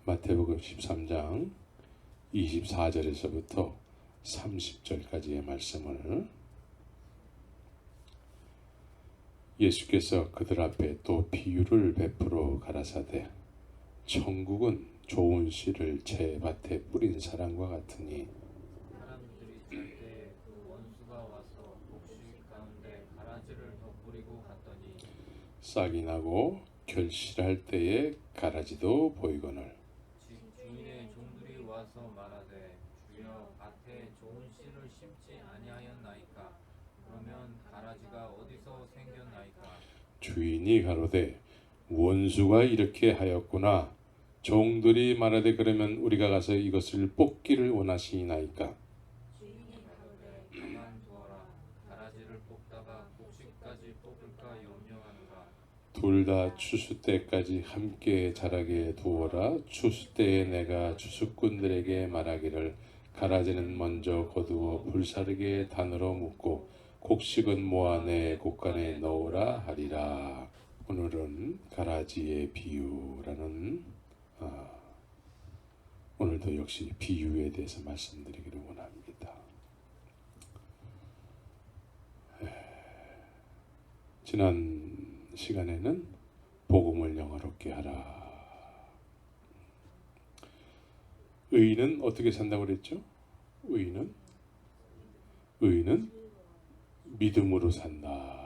마태복음 13장 24절에서부터 30절까지의 말씀을 예수께서 그들 앞에 또 비유를 베풀어 가라사대 천국은 좋은 씨를 제 밭에 뿌린 사람과 같으니 사람들이 절대 그 원수가 와서 곡식 가운데 가라지를 더 뿌리고 갔더니 싹이 나고 결실할 때에 가라지도 보이거늘 주인의 종들이 와서 말하되 주여 밭에 좋은 씨를 심지 아니하였나이까 그러면 가라지가 어디서 생겼나이까 주인이 가로되 원수가 이렇게 하였구나. 종들이 말하되 그러면 우리가 가서 이것을 뽑기를 원하시나이까. 주인이 가로되 가만두어라 가라지를 뽑다가 곡식까지 뽑을까 염려하는가 둘 다 추수 때까지 함께 자라게 두어라. 추수 때에 내가 추수꾼들에게 말하기를 가라지는 먼저 거두어 불사르게 단으로 묶고 곡식은 모아 내 곡간에 넣으라 하리라. 오늘은 가라지의 비유라는 오늘도 역시 비유에 대해서 말씀드리기를 원합니다. 지난 시간에는 복음을 영화롭게 하라. 의인은 어떻게 산다고 그랬죠? 의인은 믿음으로 산다.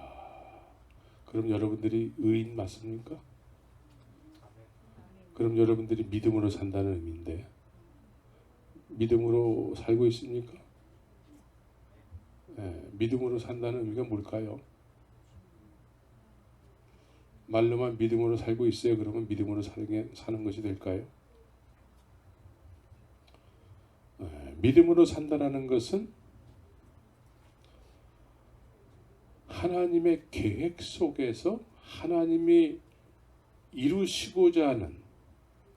그럼 여러분들이 의인 맞습니까? 그럼 여러분들이 믿음으로 산다는 의미인데 믿음으로 살고 있습니까? 믿음으로 산다는 의미가 뭘까요? 말로만 믿음으로 살고 있어요. 그러면 믿음으로 사는 것이 될까요? 믿음으로 산다는 것은 하나님의 계획 속에서 하나님이 이루시고자 하는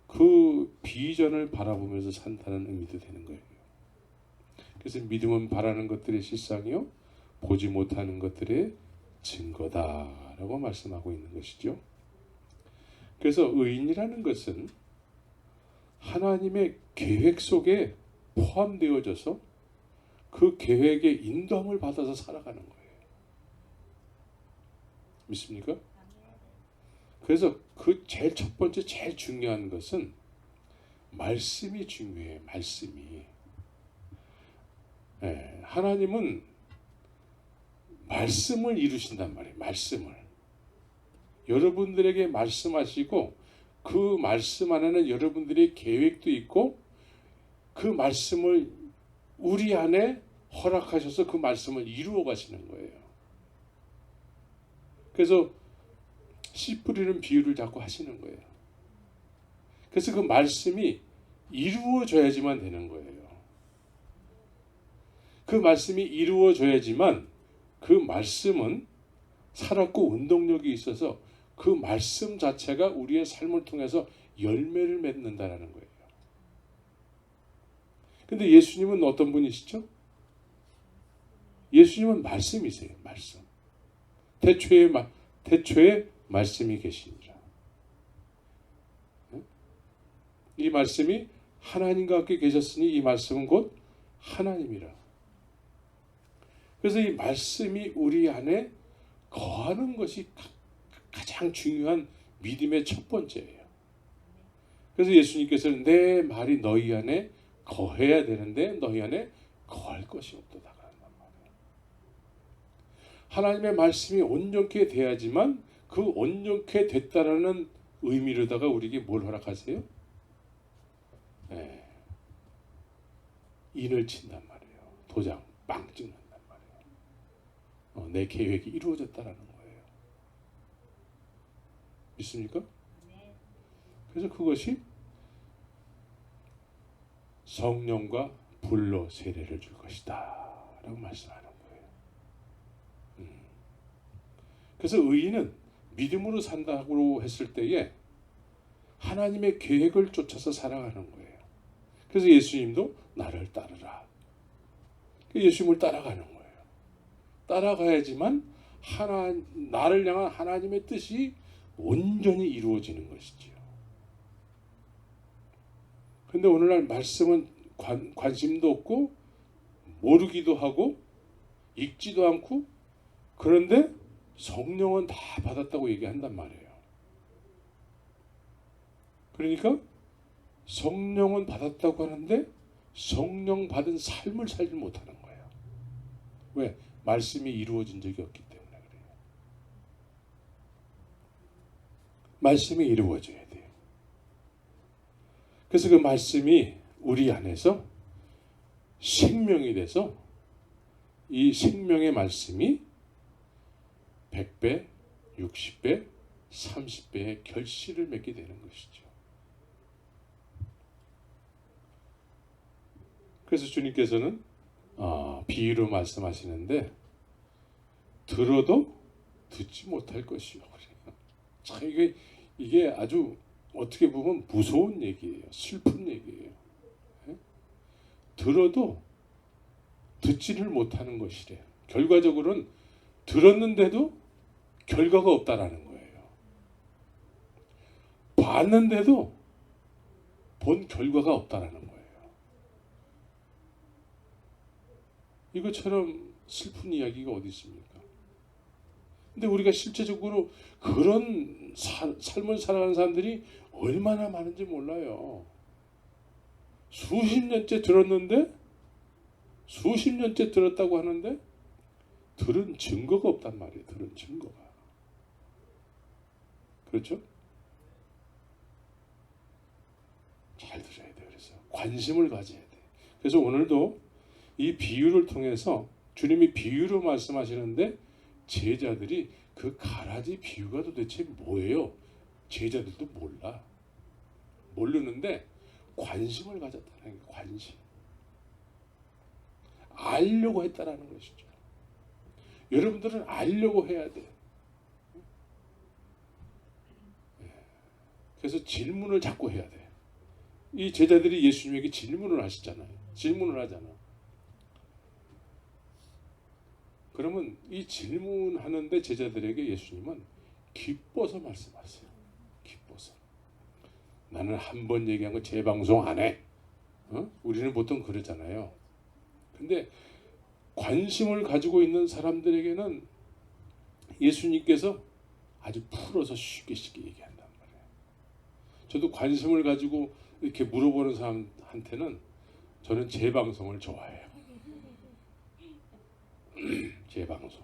그 비전을 바라보면서 산다는 의미도 되는 거예요. 그래서 믿음은 바라는 것들의 실상이요 보지 못하는 것들의 증거다라고 말씀하고 있는 것이죠. 그래서 의인이라는 것은 하나님의 계획 속에 포함되어져서 그 계획의 인도함을 받아서 살아가는 거예요. 믿습니까? 그래서 그 제일 첫 번째 제일 중요한 것은 말씀이 중요해요. 말씀이. 하나님은 말씀을 이루신단 말이에요. 말씀을. 여러분들에게 말씀하시고 그 말씀 안에는 여러분들의 계획도 있고 그 말씀을 우리 안에 허락하셔서 그 말씀을 이루어 가시는 거예요. 그래서 씨 뿌리는 비유를 자꾸 하시는 거예요. 그래서 그 말씀이 이루어져야지만 되는 거예요. 그 말씀이 이루어져야지만 그 말씀은 살았고 운동력이 있어서 그 말씀 자체가 우리의 삶을 통해서 열매를 맺는다라는 거예요. 근데 예수님은 어떤 분이시죠? 예수님은 말씀이세요. 말씀. 태초에 말씀이 계시니라. 이 말씀이 하나님과 함께 계셨으니 이 말씀은 곧 하나님이라. 그래서 이 말씀이 우리 안에 거하는 것이 가장 중요한 믿음의 첫 번째예요. 그래서 예수님께서는 내 말이 너희 안에 거해야 되는데 너희 안에 거할 것이 없도다. 하나님의 말씀이 온전케 돼야지만 그 온전케 됐다라는 의미로다가 우리에게 뭘 허락하세요? 인을 친단 말이에요. 도장 빵 찍는단 말이에요. 내 계획이 이루어졌다라는 거예요. 믿습니까? 그래서 그것이 성령과 불로 세례를 줄 것이다 라고 말씀하는 거예요. 그래서 의인은 믿음으로 산다고 했을 때에 하나님의 계획을 쫓아서 살아가는 거예요. 그래서 예수님도 나를 따르라. 예수님을 따라가는 거예요. 따라가야지만 나를 향한 하나님의 뜻이 온전히 이루어지는 것이지요. 근데 오늘날 말씀은 관심도 없고 모르기도 하고 읽지도 않고, 그런데 성령은 다 받았다고 얘기한단 말이에요. 그러니까 성령은 받았다고 하는데 성령 받은 삶을 살지 못하는 거예요. 왜? 말씀이 이루어진 적이 없기 때문에 그래요. 말씀이 이루어져야 돼요. 그래서 그 말씀이 우리 안에서 생명이 돼서 이 생명의 말씀이 100배, 60배, 30배의 결실을 맺게 되는 것이죠. 그래서 주님께서는 비유로 말씀하시는데 들어도 듣지 못할 것이요. 참 이게 아주 어떻게 보면 무서운 얘기예요. 슬픈 얘기예요. 들어도 듣지를 못하는 것이래요. 결과적으로는 들었는데도 결과가 없다라는 거예요. 봤는데도 본 결과가 없다라는 거예요. 이것처럼 슬픈 이야기가 어디 있습니까? 근데 우리가 실제적으로 그런 삶을 살아가는 사람들이 얼마나 많은지 몰라요. 수십 년째 들었는데, 수십 년째 들었다고 하는데 들은 증거가 없단 말이에요. 들은 증거가. 그렇죠? 잘 들어야 돼요. 그래서 관심을 가져야 돼요. 그래서 오늘도 이 비유를 통해서 주님이 비유로 말씀하시는데 제자들이 그 가라지 비유가 도대체 뭐예요? 제자들도 몰라. 모르는데 관심을 가졌다는 게 관심. 알려고 했다라는 것이죠. 여러분들은 알려고 해야 돼. 그래서 질문을 자꾸 해야 돼. 이 제자들이 예수님에게 질문을 하시잖아요. 질문을 하잖아. 그러면 이 질문하는데 제자들에게 예수님은 기뻐서 말씀하세요. 기뻐서. 나는 한 번 얘기한 거 재방송 안 해. 우리는 보통 그러잖아요. 근데 관심을 가지고 있는 사람들에게는 예수님께서 아주 풀어서 쉽게 얘기한단 말이에요. 저도 관심을 가지고 이렇게 물어보는 사람한테는 저는 재방송을 좋아해요. 재방송.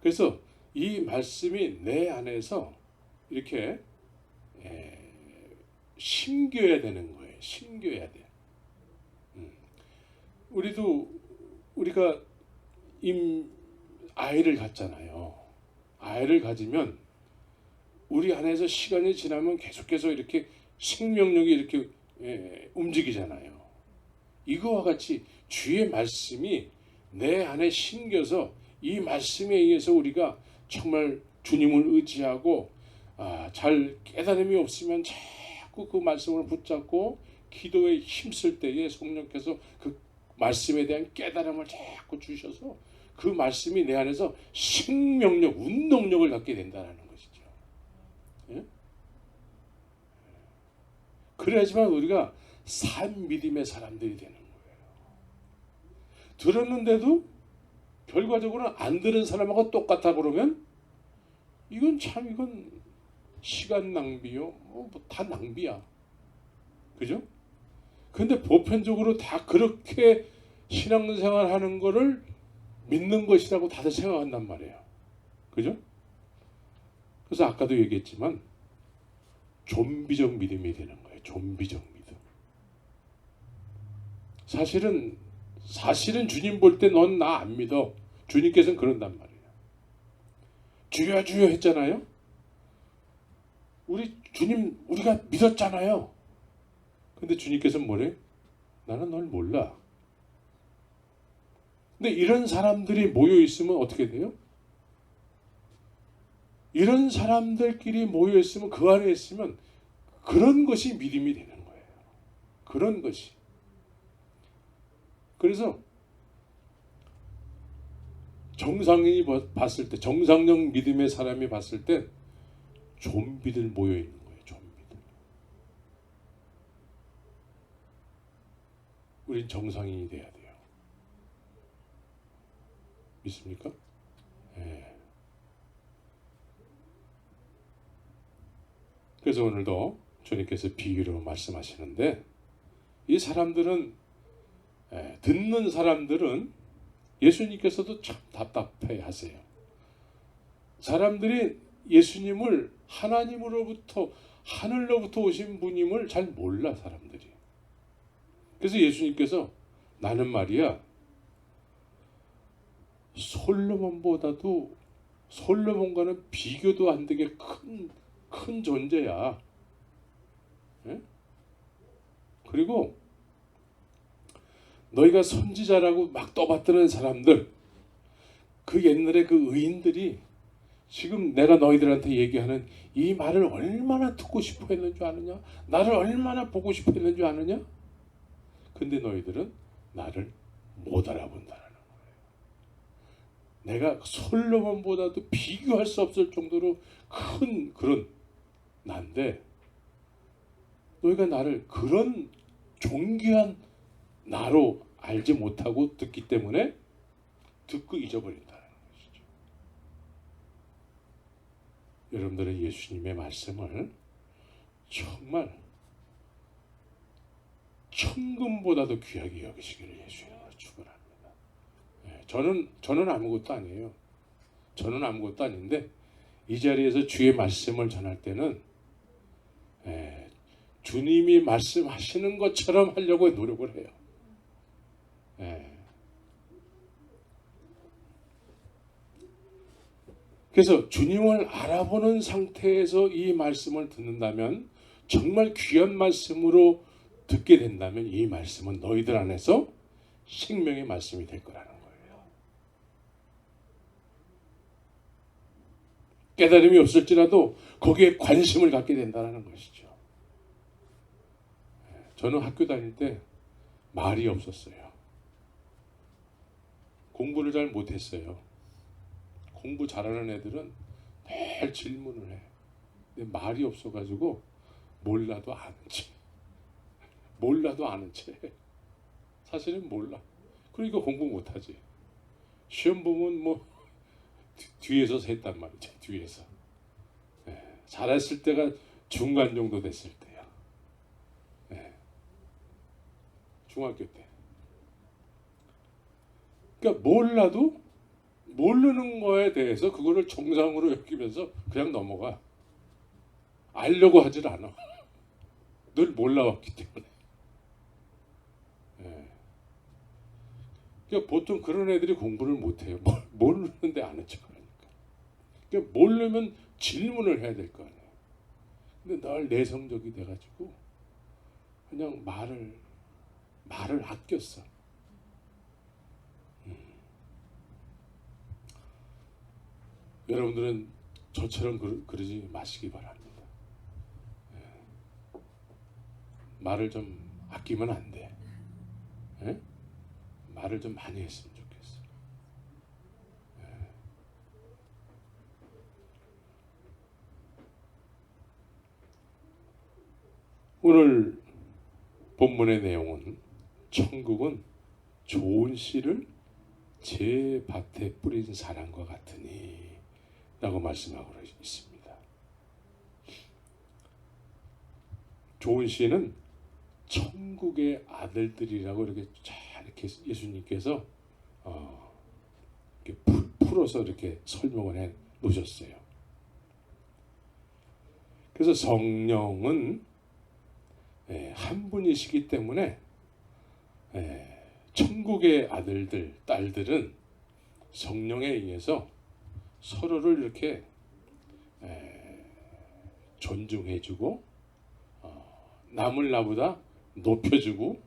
그래서 이 말씀이 내 안에서 이렇게 심겨야 되는 거예요. 심겨야 돼. 우리가 아이를 갖잖아요. 아이를 가지면 우리 안에서 시간이 지나면 계속해서 이렇게 생명력이 이렇게 움직이잖아요. 이거와 같이 주의 말씀이 내 안에 심겨서 이 말씀에 의해서 우리가 정말 주님을 의지하고 잘 깨달음이 없으면 자꾸 그 말씀을 붙잡고 기도에 힘쓸 때에 성령께서 그 말씀에 대한 깨달음을 자꾸 주셔서 그 말씀이 내 안에서 생명력, 운동력을 갖게 된다는 것이죠. 예? 그래야지만 우리가 산 믿음의 사람들이 되는 거예요. 들었는데도 결과적으로는 안 들은 사람하고 똑같아 그러면 이건 시간 낭비요. 다 낭비야. 그죠? 근데 보편적으로 다 그렇게 신앙생활 하는 거를 믿는 것이라고 다들 생각한단 말이에요. 그죠? 그래서 아까도 얘기했지만 좀비적 믿음이 되는 거예요. 좀비적 믿음. 사실은 주님 볼 때 넌 나 안 믿어. 주님께서는 그런단 말이에요. 주여 주여 했잖아요. 우리가 믿었잖아요. 근데 주님께서는 뭐래? 나는 널 몰라. 근데 이런 사람들이 모여 있으면 어떻게 돼요? 이런 사람들끼리 모여 있으면, 그 안에 있으면 그런 것이 믿음이 되는 거예요. 그런 것이. 그래서 정상인이 봤을 때, 정상적 믿음의 사람이 봤을 때 좀비들 모여 있는 거예요. 좀비들. 우린 정상인이 돼야 돼요. 믿습니까? 예. 그래서 오늘도 주님께서 비유로 말씀하시는데 이 사람들은 듣는 사람들은 예수님께서도 참 답답해 하세요. 사람들이 예수님을 하나님으로부터 하늘로부터 오신 분임을 잘 몰라 사람들이. 그래서 예수님께서 나는 말이야 솔로몬과는 비교도 안 되게 큰 존재야. 예? 그리고 너희가 선지자라고 막 떠받드는 사람들, 그 옛날에 그 의인들이 지금 내가 너희들한테 얘기하는 이 말을 얼마나 듣고 싶어 했는 줄 아느냐? 나를 얼마나 보고 싶어 했는 줄 아느냐? 근데 너희들은 나를 못 알아본다는 거예요. 내가 솔로몬보다도 비교할 수 없을 정도로 큰 그런 난데 너희가 나를 그런 존귀한 나로 알지 못하고 듣기 때문에 듣고 잊어버린다는 것이죠. 여러분들은 예수님의 말씀을 정말 천금보다도 귀하게 여기시기를 예수님으로 축원합니다. 저는 아무것도 아니에요. 저는 아무것도 아닌데 이 자리에서 주의 말씀을 전할 때는 주님이 말씀하시는 것처럼 하려고 노력을 해요. 그래서 주님을 알아보는 상태에서 이 말씀을 듣는다면 정말 귀한 말씀으로 듣게 된다면 이 말씀은 너희들 안에서 생명의 말씀이 될 거라는 거예요. 깨달음이 없을지라도 거기에 관심을 갖게 된다는 것이죠. 저는 학교 다닐 때 말이 없었어요. 공부를 잘 못했어요. 공부 잘하는 애들은 매일 질문을 해. 근데 말이 없어가지고 몰라도 아는 채. 사실은 몰라. 그러니까 공부 못하지. 시험 보면 뭐 뒤에서 했단 말이죠. 뒤에서. 잘했을 때가 중간 정도 됐을 때야. 중학교 때. 그러니까 몰라도 모르는 거에 대해서 그거를 정상으로 여기면서 그냥 넘어가. 알려고 하질 않아. 늘 몰라왔기 때문에. 그러니까 보통 그런 애들이 공부를 못해요. 모르는데 아는 척하니까. 그러니까 모르면 질문을 해야 될 거 아니에요. 근데 늘 내성적이 돼가지고 그냥 말을 아꼈어. 여러분들은 저처럼 그러지 마시기 바랍니다. 말을 좀 아끼면 안 돼. 말을 좀 많이 했으면 좋겠어. 오늘 본문의 내용은 천국은 좋은 씨를 제 밭에 뿌린 사람과 같으니 라고 말씀하고 있습니다. 좋은 씨는 천국의 아들들이라고 이렇게 예수님께서 이렇게 풀어서 이렇게 설명을 해 놓으셨어요. 그래서 성령은 한 분이시기 때문에 천국의 아들들, 딸들은 성령에 의해서 서로를 이렇게 존중해주고 남을 나보다 높여주고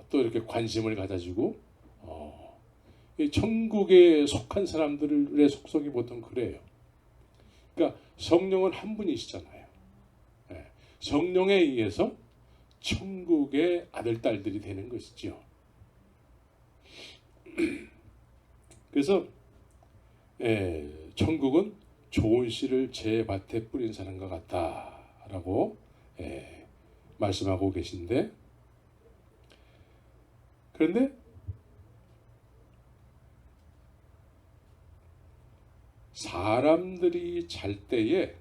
또 이렇게 관심을 가져주고 천국에 속한 사람들의 속성이 보통 그래요. 그러니까 성령은 한 분이시잖아요. 성령에 의해서 천국의 아들, 딸들이 되는 것이죠. 그래서 천국은 좋은 씨를 제 밭에 뿌린 사람과 같다라고 말씀하고 계신데 그런데 사람들이 잘 때에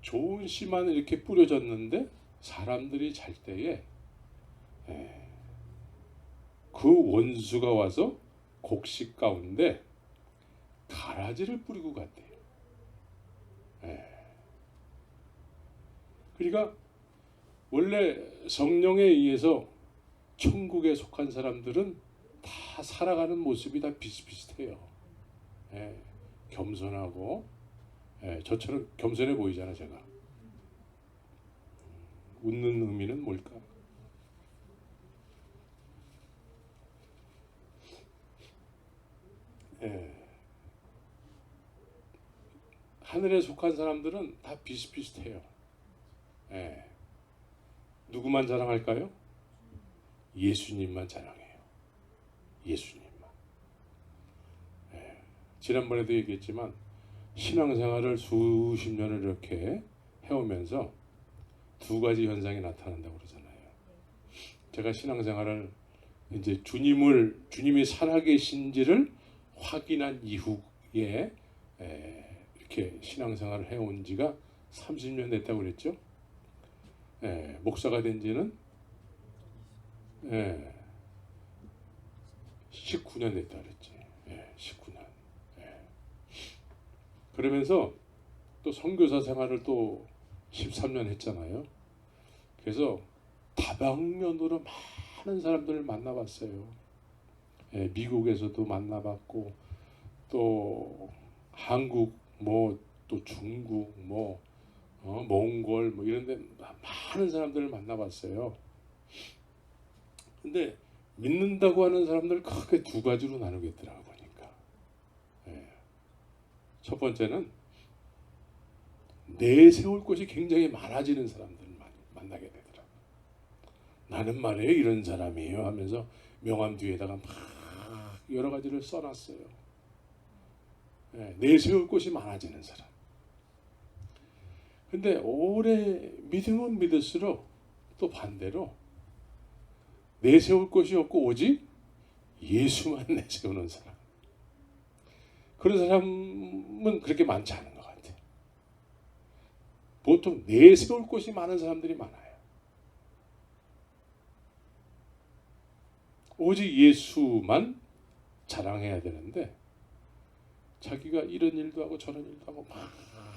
좋은 씨만 이렇게 뿌려졌는데 사람들이 잘 때에 그 원수가 와서 곡식 가운데 가라지를 뿌리고 갔대요. 그러니까 원래 성령에 의해서 천국에 속한 사람들은 다 살아가는 모습이 다 비슷비슷해요. 겸손하고, 저처럼 겸손해 보이잖아 제가. 웃는 의미는 뭘까? 하늘에 속한 사람들은 다 비슷비슷해요. 누구만 자랑할까요? 예수님만 자랑해요. 예수님만. 지난번에도 얘기했지만 신앙생활을 수십 년을 이렇게 해오면서 두 가지 현상이 나타난다고 그러잖아요. 제가 신앙생활을 이제 주님이 살아계신지를 확인한 이후에 이렇게 신앙생활을 해온 지가 30년 됐다고 그랬죠. 목사가 된 지는 19년 됐다 그랬지. 19년. 그러면서 또 선교사 생활을 또 13년 했잖아요. 그래서 다방면으로 많은 사람들을 만나봤어요. 미국에서도 만나봤고 또 한국 또 중국 몽골 이런 데 많은 사람들을 만나봤어요. 근데 믿는다고 하는 사람들 크게 두 가지로 나누겠더라고 보니까. 첫 번째는 내세울 것이 굉장히 많아지는 사람들을 만나게 되더라고요. 나는 말이에요 이런 사람이에요 하면서 명함 뒤에다가 막 여러 가지를 써놨어요. 내세울 것이 많아지는 사람. 근데 오래 믿으면 믿을수록 또 반대로 내세울 것이 없고 오직 예수만 내세우는 사람. 그런 사람은 그렇게 많지 않은 것 같아요. 보통 내세울 것이 많은 사람들이 많아요. 오직 예수만 자랑해야 되는데 자기가 이런 일도 하고 저런 일도 하고 막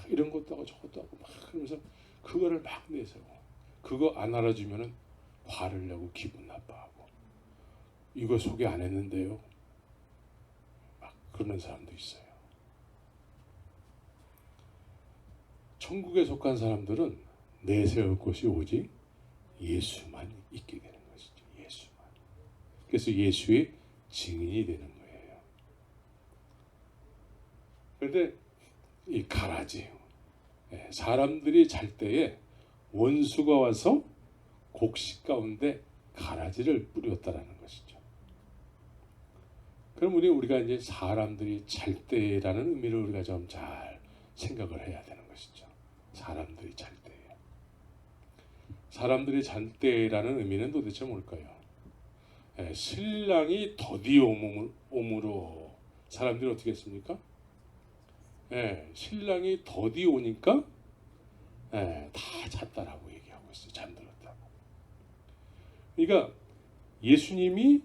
이런 것도 하고 저것도 하고 막 그러면서 그거를 막 내세우고 그거 안 알아주면은 화를 내고 기분 나빠하고 이거 소개 안 했는데요. 막 그러는 사람도 있어요. 천국에 속한 사람들은 내세울 것이 오직 예수만 있게 되는 것이죠. 예수만. 그래서 예수의 증인이 되는 거예요. 그런데 이 가라지, 사람들이 잘 때에 원수가 와서 곡식 가운데 가라지를 뿌렸다라는 것이죠. 그럼 우리가 이제 사람들이 잘 때라는 의미를 우리가 좀 잘 생각을 해야 되는 것이죠. 사람들이 잘 때. 사람들이 잘 때라는 의미는 도대체 뭘까요? 신랑이 더디 오므로 사람들이 어떻게 했습니까? 신랑이 더디 오니까 다 잤다라고 얘기하고 있어요. 잠들었다고. 그러니까 예수님이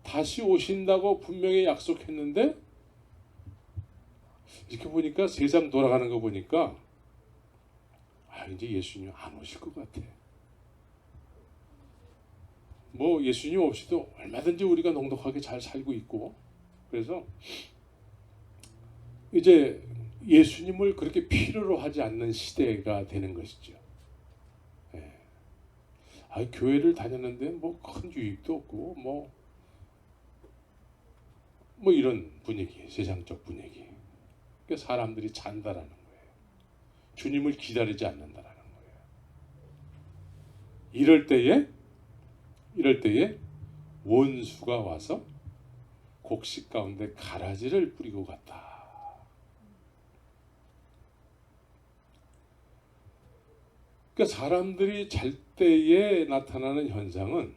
다시 오신다고 분명히 약속했는데 이렇게 보니까 세상 돌아가는 거 보니까 이제 예수님 안 오실 것 같아. 예수님 없이도 얼마든지 우리가 넉넉하게 잘 살고 있고 그래서 이제 예수님을 그렇게 필요로 하지 않는 시대가 되는 것이죠. 교회를 다녔는데 큰 유익도 없고 이런 분위기, 세상적 분위기. 그러니까 사람들이 잔다라는 거예요. 주님을 기다리지 않는다라는 거예요. 이럴 때에 원수가 와서 곡식 가운데 가라지를 뿌리고 갔다. 그러니까 사람들이 잘 때에 나타나는 현상은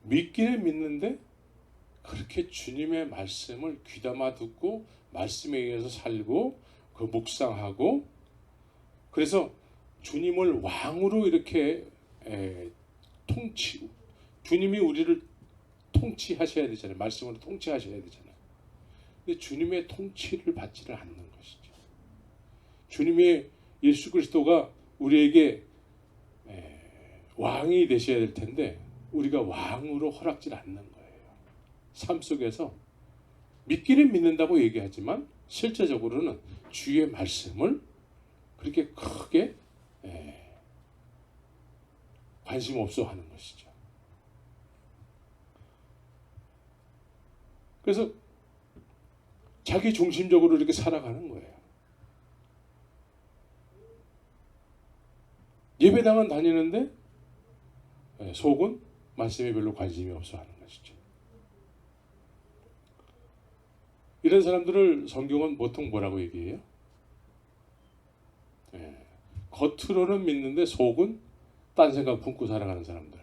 믿기는 믿는데 그렇게 주님의 말씀을 귀담아 듣고 말씀에 의해서 살고 그 묵상하고 그래서 주님을 왕으로 이렇게 주님이 우리를 통치하셔야 되잖아요. 말씀으로 통치하셔야 되잖아요. 근데 주님의 통치를 받지를 않는 것이죠. 주님의 예수 그리스도가 우리에게 왕이 되셔야 될 텐데 우리가 왕으로 허락질 않는 거예요. 삶 속에서 믿기는 믿는다고 얘기하지만 실제적으로는 주의 말씀을 그렇게 크게 관심 없어 하는 것이죠. 그래서 자기 중심적으로 이렇게 살아가는 거예요. 예배당은 다니는데 속은 말씀에 별로 관심이 없어 하는 것이죠. 이런 사람들을 성경은 보통 뭐라고 얘기해요? 겉으로는 믿는데 속은 딴 생각 품고 살아가는 사람들.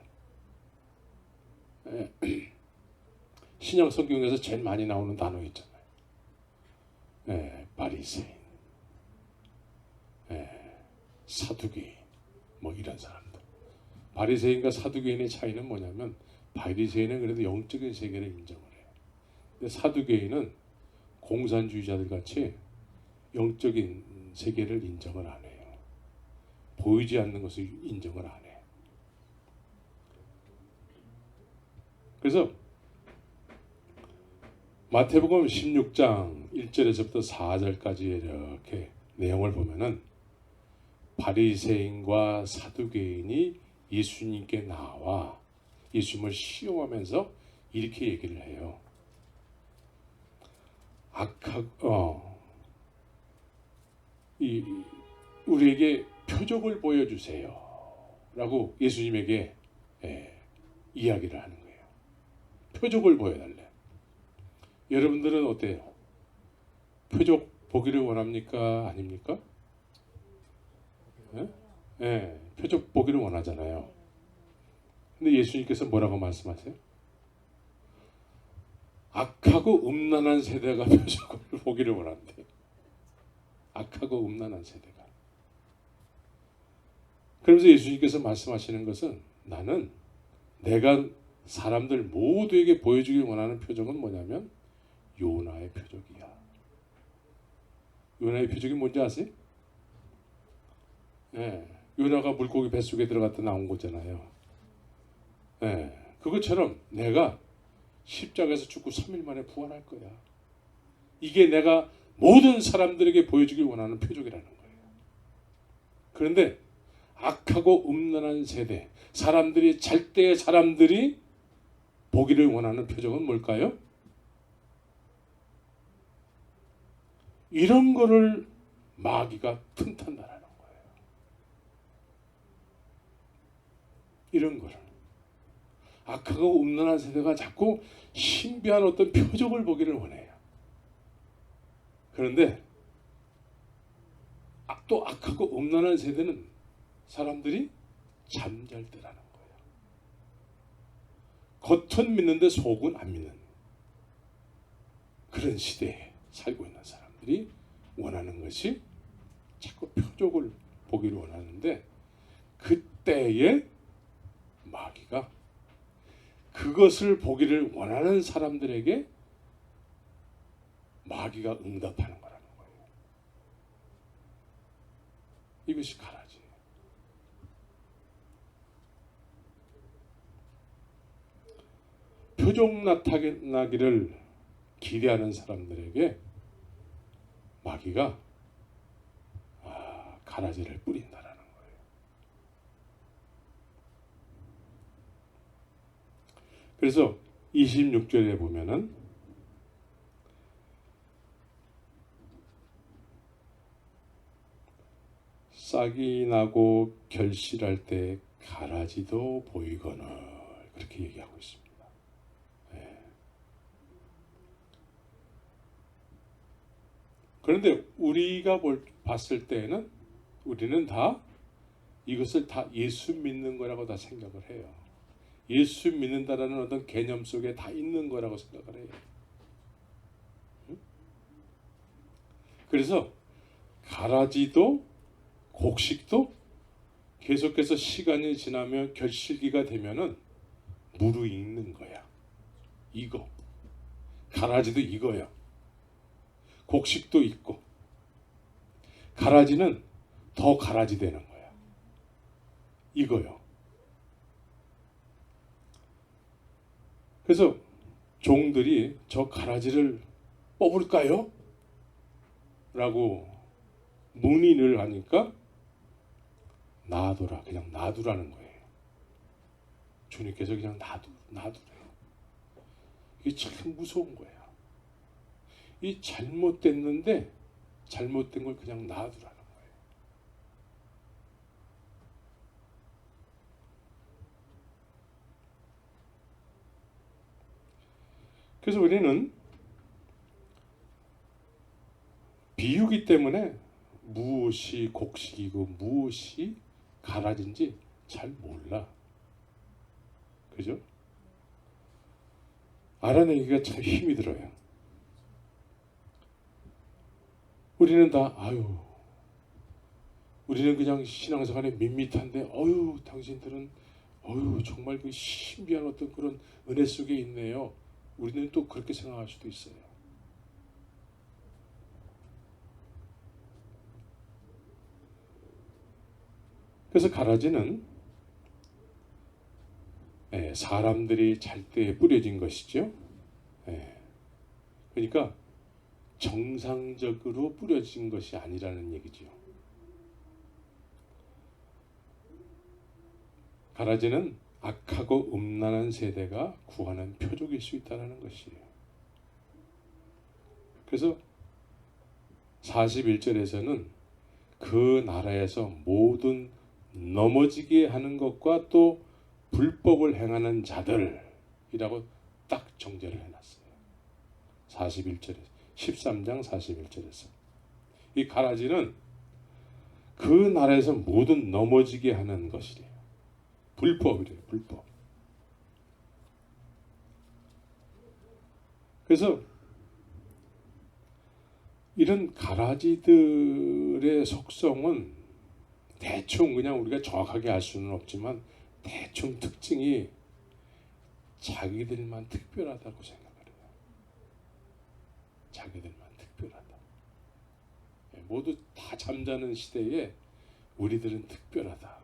신약 성경에서 제일 많이 나오는 단어 있잖아요. 바리새인, 사두개인, 뭐 이런 사람들. 바리새인과 사두개인의 차이는 뭐냐면 바리새인은 그래도 영적인 세계를 인정을 해요. 근데 사두개인은 공산주의자들 같이 영적인 세계를 인정을 안 해요. 보이지 않는 것을 인정을 안 해요. 그래서 마태복음 16장 1절에서부터 4절까지 이렇게 내용을 보면은 바리새인과 사두개인이 예수님께 나와 예수님을 시험하면서 이렇게 얘기를 해요. 우리에게 표적을 보여주세요. 라고 예수님에게 이야기를 하는 거예요. 표적을 보여달래. 여러분들은 어때요? 표적 보기를 원합니까? 아닙니까? 표적 보기를 원하잖아요. 근데 예수님께서 뭐라고 말씀하세요? 악하고 음란한 세대가 표적을 보기를 원한대. 악하고 음란한 세대가. 그러면서 예수님께서 말씀하시는 것은 나는 내가 사람들 모두에게 보여주길 원하는 표적은 뭐냐면 요나의 표적이야. 요나의 표적이 뭔지 아세요? 요나가 물고기 뱃속에 들어갔다 나온 거잖아요. 그것처럼 내가 십자가에서 죽고 3일 만에 부활할 거야. 이게 내가 모든 사람들에게 보여주길 원하는 표적이라는 거예요. 그런데 악하고 음란한 세대, 사람들이 잘 때 사람들이 보기를 원하는 표적은 뭘까요? 이런 거를 마귀가 틈탄다라는 거예요. 이런 거를. 악하고 음란한 세대가 자꾸 신비한 어떤 표적을 보기를 원해요. 그런데 또 악하고 음란한 세대는 사람들이 잠잘 때라는 거예요. 겉은 믿는데 속은 안 믿는 그런 시대에 살고 있는 사람들이 원하는 것이 자꾸 표적을 보기를 원하는데 그때에 마귀가 그것을 보기를 원하는 사람들에게 마귀가 응답하는 거라는 거예요. 이것이 가라지예요. 표적 나타나기를 기대하는 사람들에게 마귀가 가라지를 뿌린다라는 거예요. 그래서 26절에 보면은 싹이 나고 결실할 때 가라지도 보이거늘 그렇게 얘기하고 있습니다. 그런데 우리가 봤을 때에는 우리는 다 이것을 다 예수 믿는 거라고 다 생각을 해요. 예수 믿는다라는 어떤 개념 속에 다 있는 거라고 생각을 해요. 그래서 가라지도 곡식도 계속해서 시간이 지나면 결실기가 되면은 무르익는 거야. 이거 가라지도 이거야. 곡식도 있고 가라지는 더 가라지 되는 거야. 이거요. 그래서 종들이 저 가라지를 뽑을까요? 라고 문의를 하니까 놔둬라, 그냥 놔두라는 거예요. 주님께서 그냥 놔두래요. 이게 참 무서운 거예요. 이 잘못됐는데 잘못된 걸 그냥 놔두라는 거예요. 그래서 우리는 비유기 때문에 무엇이 곡식이고 무엇이 가라지인지 잘 몰라. 그죠? 알아내기가 참 힘이 들어요. 우리는 다 우리는 그냥 신앙생활에 밋밋한데 당신들은 정말 그 신비한 어떤 그런 은혜 속에 있네요. 우리는 또 그렇게 생각할 수도 있어요. 그래서 가라지는 사람들이 잘 때 뿌려진 것이죠. 그러니까 정상적으로 뿌려진 것이 아니라는 얘기죠. 가라지는 악하고 음란한 세대가 구하는 표적일 수 있다는 것이에요. 그래서 41절에서는 그 나라에서 모든 넘어지게 하는 것과 또 불법을 행하는 자들이라고 딱 정죄를 해놨어요. 41절에서 13장 41절에서 이 가라지는 그 나라에서 모든 넘어지게 하는 것이래요. 불법이래요. 불법. 그래서 이런 가라지들의 속성은 대충 그냥 우리가 정확하게 알 수는 없지만 대충 특징이 자기들만 특별하다고 생각을 해요. 자기들만 특별하다. 모두 다 잠자는 시대에 우리들은 특별하다.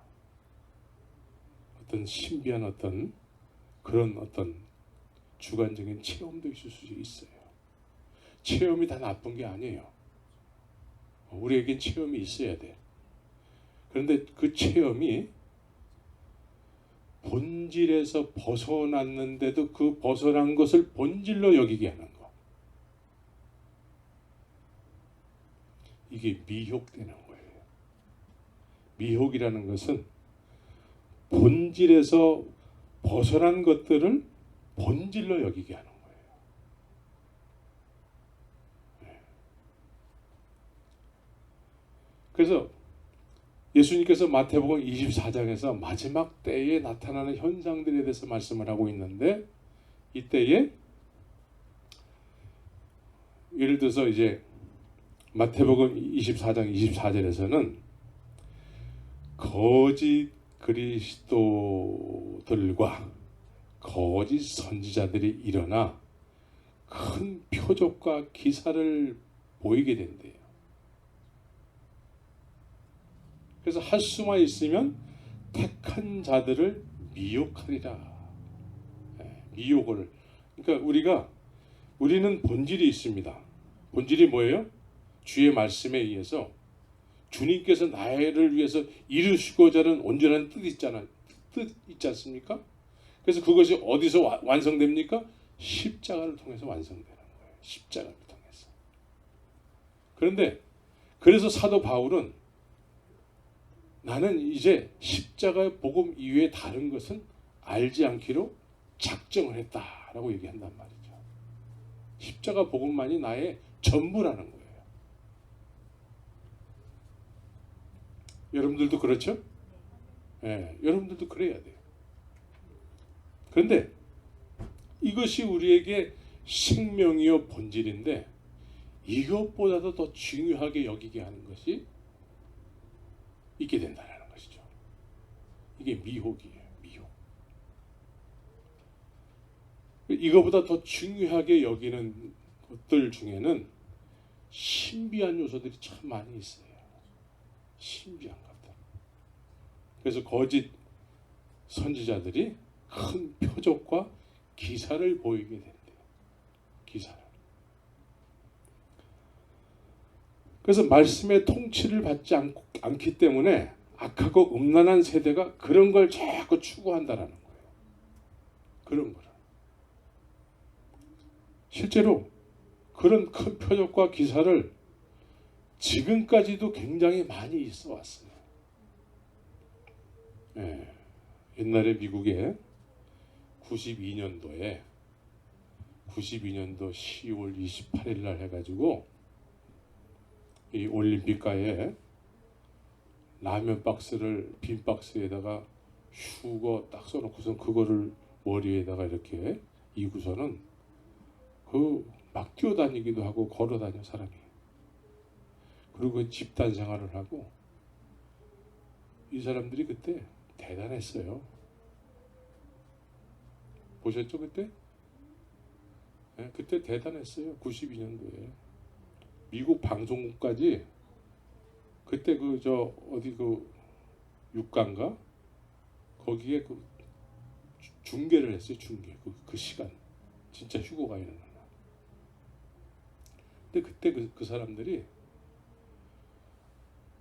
어떤 신비한 어떤 그런 어떤 주관적인 체험도 있을 수 있어요. 체험이 다 나쁜 게 아니에요. 우리에겐 체험이 있어야 돼. 그런데 그 체험이 본질에서 벗어났는데도 그 벗어난 것을 본질로 여기게 하는 거. 이게 미혹되는 거예요. 미혹이라는 것은 본질에서 벗어난 것들을 본질로 여기게 하는 거예요. 그래서 예수님께서 마태복음 24장에서 마지막 때에 나타나는 현상들에 대해서 말씀을 하고 있는데 이때에 예를 들어서 이제 마태복음 24장 24절에서는 거짓 그리스도들과 거짓 선지자들이 일어나 큰 표적과 기사를 보이게 된대요. 그래서 할 수만 있으면 택한 자들을 미혹하리라. 미혹을. 그러니까 우리는 본질이 있습니다. 본질이 뭐예요? 주의 말씀에 의해서 주님께서 나를 위해서 이루시고자 하는 온전한 뜻 있지 않습니까? 그래서 그것이 어디서 완성됩니까? 십자가를 통해서 완성되는 거예요. 십자가를 통해서. 그런데 그래서 사도 바울은 나는 이제 십자가의 복음 이외에 다른 것은 알지 않기로 작정을 했다라고 얘기한단 말이죠. 십자가 복음만이 나의 전부라는 거예요. 여러분들도 그렇죠? 예, 여러분들도 그래야 돼요. 그런데 이것이 우리에게 생명이요 본질인데 이것보다도 더 중요하게 여기게 하는 것이 있게 된다는 것이죠. 이게 미혹이에요. 미혹. 이거보다 더 중요하게 여기는 것들 중에는 신비한 요소들이 참 많이 있어요. 신비한 것들. 그래서 거짓 선지자들이 큰 표적과 기사를 보이게 된대요. 기사를. 그래서 말씀의 통치를 받지 않기 때문에 악하고 음란한 세대가 그런 걸 자꾸 추구한다라는 거예요. 그런 거를. 실제로 그런 큰 표적과 기사를 지금까지도 굉장히 많이 있어 왔어요. 예, 옛날에 미국에 92년도 10월 28일 날 해가지고 이 올림픽가에 라면 박스를 빈 박스에다가 휴거 딱 써놓고선 그거를 머리에다가 이렇게 이고서는 막 뛰어다니기도 하고 걸어다녀 사람이. 그리고 집단 생활을 하고 이 사람들이 그때 대단했어요. 보셨죠 그때? 네, 그때 대단했어요. 92년도에 미국 방송국까지 그때 어디 육가인가 거기에 중계를 했어요. 중계 그 시간 진짜 휴고가 있는 날. 근데 그때 그 사람들이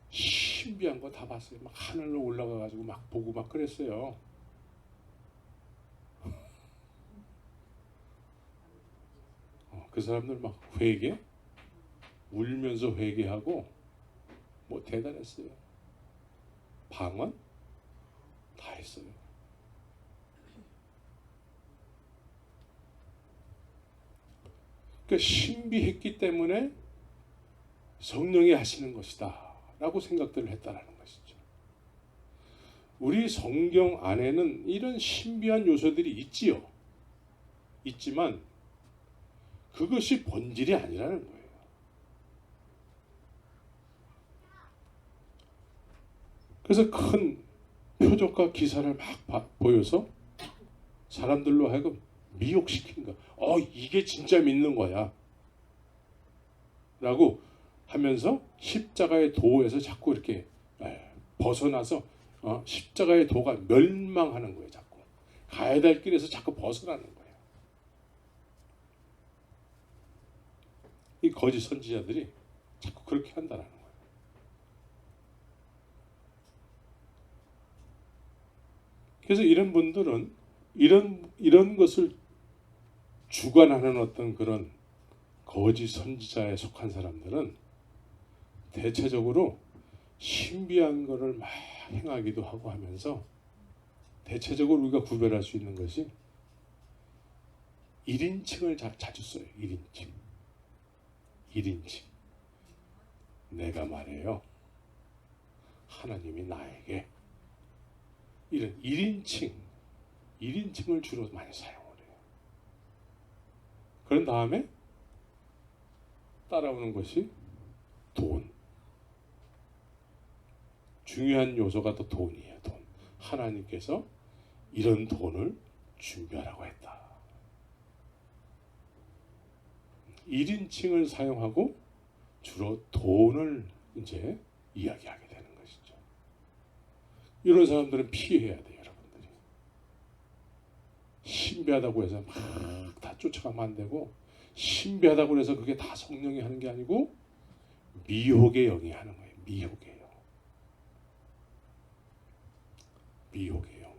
신비한 거 다 봤어요. 막 하늘로 올라가 가지고 막 보고 막 그랬어요. 그 사람들 막 울면서 회개하고 뭐 대단했어요. 방언 다 했어요. 그러니까 신비했기 때문에 성령이 하시는 것이다 라고 생각들을 했다라는 것이죠. 우리 성경 안에는 이런 신비한 요소들이 있지만 그것이 본질이 아니라는 거예요. 그래서 큰 표적과 기사를 막 보여서 사람들로 하여금 미혹시키는 거야. 이게 진짜 믿는 거야 라고 하면서 십자가의 도에서 자꾸 이렇게 벗어나서 십자가의 도가 멸망하는 거예요. 자꾸 가야 될 길에서 자꾸 벗어나는 거예요. 이 거짓 선지자들이 자꾸 그렇게 한다는 거예요. 그래서 이런 분들은 이런 것을 주관하는 어떤 그런 거짓 선지자에 속한 사람들은 대체적으로 신비한 것을 막 행하기도 하고 하면서 대체적으로 우리가 구별할 수 있는 것이 1인칭을 자주 써요. 1인칭. 내가 말해요. 하나님이 나에게. 이런 1인칭을 주로 많이 사용을 해요. 그런 다음에 따라오는 것이 돈. 중요한 요소가 또 돈이에요. 돈. 하나님께서 이런 돈을 준비하라고 했다. 1인칭을 사용하고 주로 돈을 이제 이야기하게 되는 것이죠. 이런 사람들은 피해야 돼요, 여러분들이. 신비하다고 해서 막 다 쫓아가면 안 되고, 신비하다고 해서 그게 다 성령이 하는 게 아니고 미혹의 영이 하는 거예요. 미혹의 영. 미혹의 영.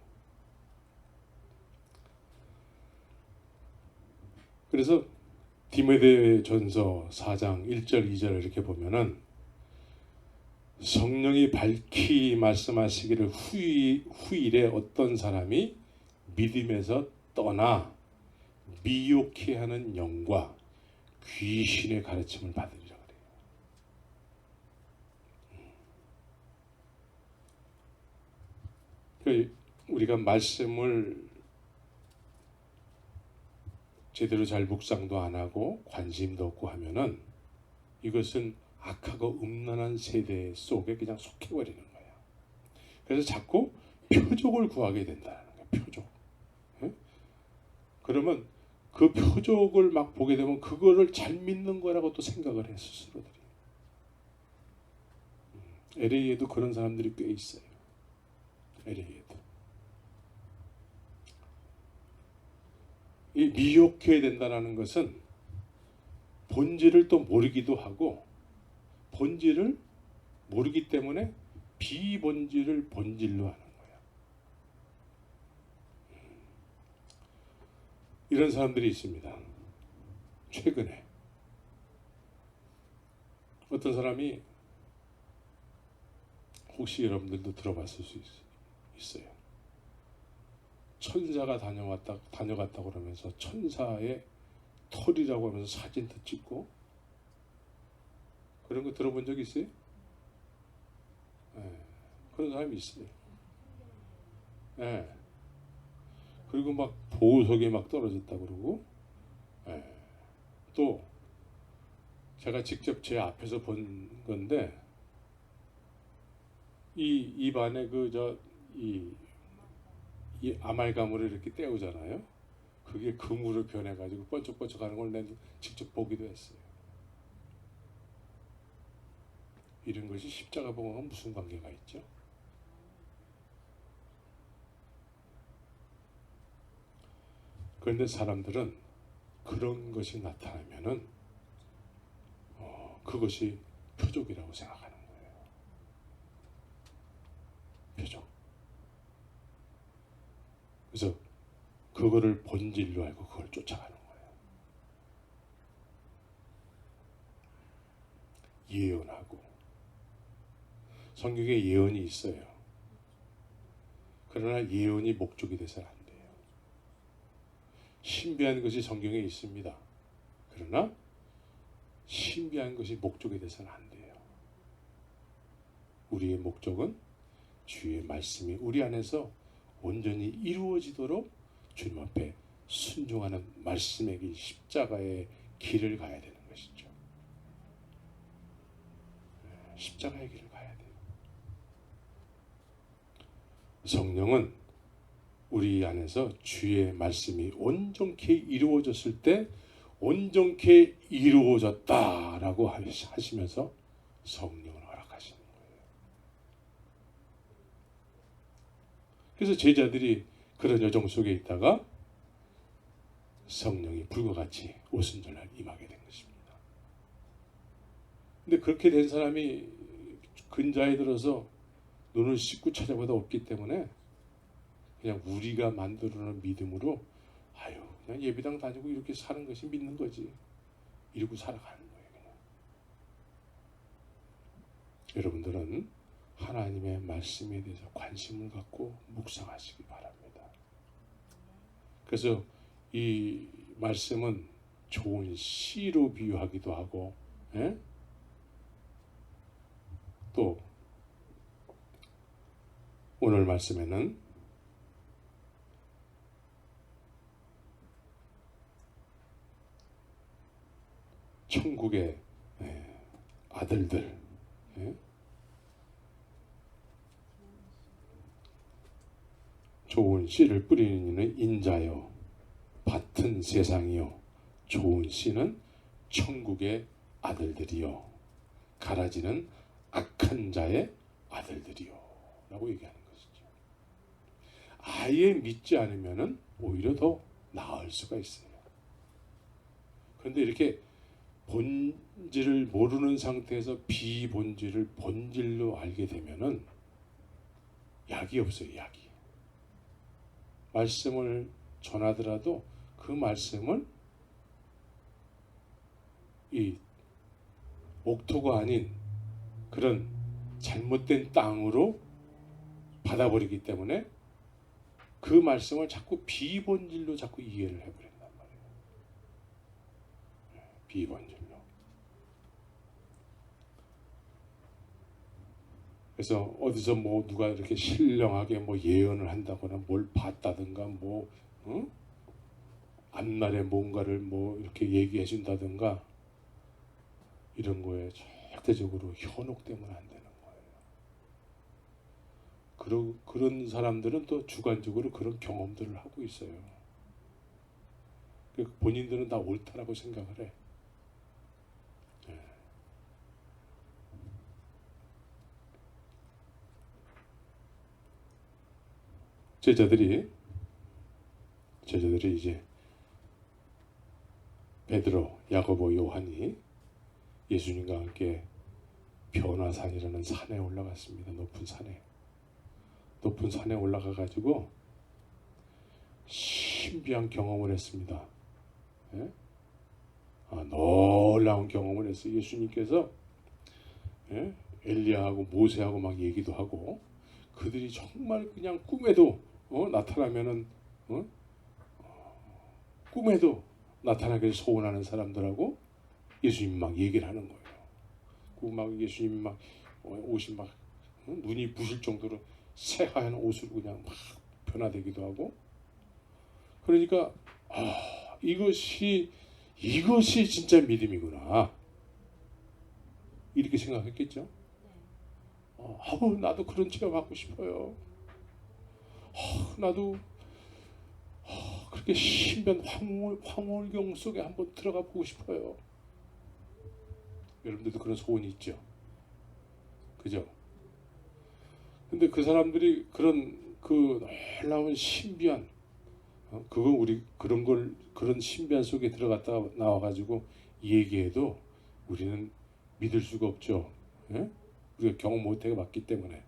그래서 디모데전서 4장 1절 2절 이렇게 보면은 성령이 밝히 말씀하시기를 후일에 어떤 사람이 믿음에서 떠나 미혹해 하는 영과 귀신의 가르침을 받으리라 그래요. 우리가 말씀을 제대로 잘 묵상도 안 하고 관심도 없고 하면은 이것은 악하고 음란한 세대 속에 그냥 속해버리는 거야. 그래서 자꾸 표적을 구하게 된다는 거야. 표적. 응? 그러면 그 표적을 막 보게 되면 그거를 잘 믿는 거라고 또 생각을 해 스스로들이. LA에도 그런 사람들이 꽤 있어요. LA에도. 이 미혹해야 된다는 것은 본질을 또 모르기도 하고 본질을 모르기 때문에 비본질을 본질로 하는 거야. 이런 사람들이 있습니다. 최근에 어떤 사람이 혹시 여러분들도 들어봤을 수 있어요. 천사가 다녀갔다 그러면서 천사의 털이라고 하면서 사진도 찍고 그런 거 들어본 적 있어요? 네, 그런 사람이 있어요. 네. 그리고 막 보석이 막 떨어졌다 그러고, 네. 또 제가 직접 제 앞에서 본 건데 이 입안에 이 아말감을 이렇게 떼우잖아요. 그게 금으로 변해가지고 번쩍번쩍하는 걸 내가 직접 보기도 했어요. 이런 것이 십자가 복음과 무슨 관계가 있죠? 그런데 사람들은 그런 것이 나타나면은 그것이 표적이라고 생각하는 거예요. 표적. 그래서 그거를 본질로 알고 그걸 쫓아가는 거예요. 예언하고 성경에 예언이 있어요. 그러나 예언이 목적이 돼서는 안 돼요. 신비한 것이 성경에 있습니다. 그러나 신비한 것이 목적이 돼서는 안 돼요. 우리의 목적은 주의 말씀이 우리 안에서 온전히 이루어지도록 주님 앞에 순종하는 말씀의 길, 십자가의 길을 가야 되는 것이죠. 십자가의 길을 가야 돼요. 성령은 우리 안에서 주의 말씀이 온전케 이루어졌을 때 온전케 이루어졌다라고 하시면서 성령을 허락하시는 거예요. 그래서 제자들이 그런 여정 속에 있다가 성령이 불과 같이 오순절날 임하게 된 것입니다. 근데 그렇게 된 사람이 근자에 들어서 눈을 씻고 찾아봐도 없기 때문에 그냥 우리가 만들어놓은 믿음으로 그냥 예배당 다니고 이렇게 사는 것이 믿는 거지. 이러고 살아가는 거예요. 그냥. 여러분들은 하나님의 말씀에 대해서 관심을 갖고 묵상하시기 바랍니다. 그래서 이 말씀은 좋은 씨로 비유하기도 하고, 또 오늘 말씀에는 천국의 아들들, 좋은 씨를 뿌리는 이는 인자요, 밭은 세상이요, 좋은 씨는 천국의 아들들이요, 가라지는 악한 자의 아들들이요 라고 얘기하는 것이죠. 아예 믿지 않으면 오히려 더 나을 수가 있어요. 그런데 이렇게 본질을 모르는 상태에서 비본질을 본질로 알게 되면은 약이 없어요. 약이. 말씀을 전하더라도 그 말씀을 이 옥토가 아닌 그런 잘못된 땅으로 받아버리기 때문에 그 말씀을 자꾸 비본질로 자꾸 이해를 해버린단 말이에요. 비본질로. 그래서 어디서 뭐 누가 이렇게 신령하게 뭐 예언을 한다거나 뭘 봤다든가 뭐 앞날에 뭔가를 뭐 이렇게 얘기해 준다든가 이런 거에 절대적으로 현혹되면 안 되는 거예요. 그런 사람들은 또 주관적으로 그런 경험들을 하고 있어요. 본인들은 다 옳다라고 생각을 해. 제자들이 이제 베드로, 야고보, 요한이 예수님과 함께 변화산이라는 산에 올라갔습니다. 높은 산에 올라가 가지고 신비한 경험을 했습니다. 예? 놀라운 경험을 했어요. 예수님께서 엘리야하고 모세하고 막 얘기도 하고 그들이 정말 그냥 꿈에도 나타나면은 꿈에도 나타나길 소원하는 사람들하고 예수님 막 얘기를 하는 거예요. 그 막 예수님 막 옷이 막 눈이 부실 정도로 새하얀 옷으로 그냥 막 변화되기도 하고 그러니까 이것이 진짜 믿음이구나 이렇게 생각했겠죠. 나도 그런 체험하고 싶어요. 나도 그렇게 신비한 황홀경 속에 한번 들어가 보고 싶어요. 여러분들도 그런 소원이 있죠. 그죠? 근데 그 사람들이 그런 그 놀라운 신비한 우리 그런 신비한 속에 들어갔다가 나와가지고 얘기해도 우리는 믿을 수가 없죠. 예? 우리가 경험 못하게 봤기 때문에.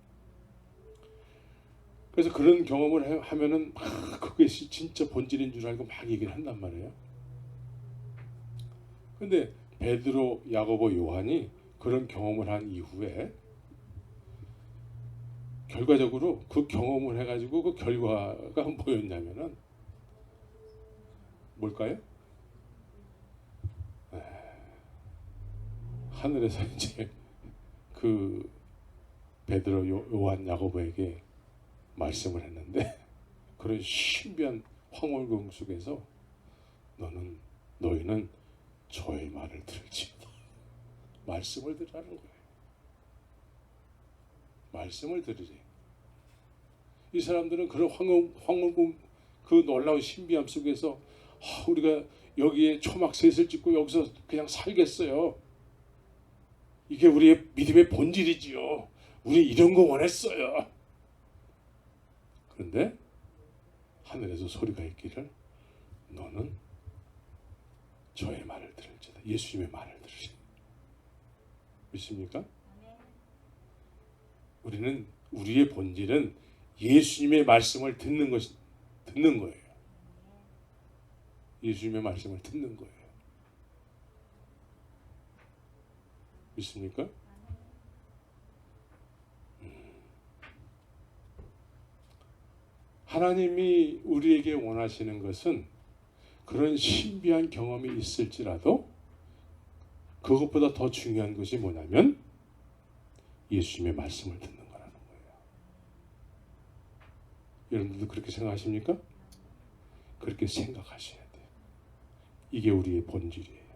그래서 그런 경험을 하면은 막 그것이 진짜 본질인 줄 알고 막 얘기를 한단 말이에요. 근데 베드로, 야고보, 요한이 그런 경험을 한 이후에 결과적으로 그 경험을 해가지고 그 결과가 뭐였냐면은 뭘까요? 하늘에서 이제 그 베드로, 요한, 야고보에게 말씀을 했는데 그런 신비한 황홀경 속에서 너희는 저의 말을 들을지어다. 말씀을 들으라는 거예요. 말씀을 들으래. 이 사람들은 그런 황홀경 그 놀라운 신비함 속에서 우리가 여기에 초막셋을 짓고 여기서 그냥 살겠어요. 이게 우리의 믿음의 본질이지요. 우리 이런 거 원했어요. 그런데 하늘에서 소리가 있기를 너는 저의 말을 들을지다. 예수님의 말을 들으시. 믿습니까? 우리의 본질은 예수님의 말씀을 듣는 거예요. 예수님의 말씀을 듣는 거예요. 믿습니까? 하나님이 우리에게 원하시는 것은 그런 신비한 경험이 있을지라도 그것보다 더 중요한 것이 뭐냐면 예수님의 말씀을 듣는 거라는 거예요. 여러분들도 그렇게 생각하십니까? 그렇게 생각하셔야 돼요. 이게 우리의 본질이에요.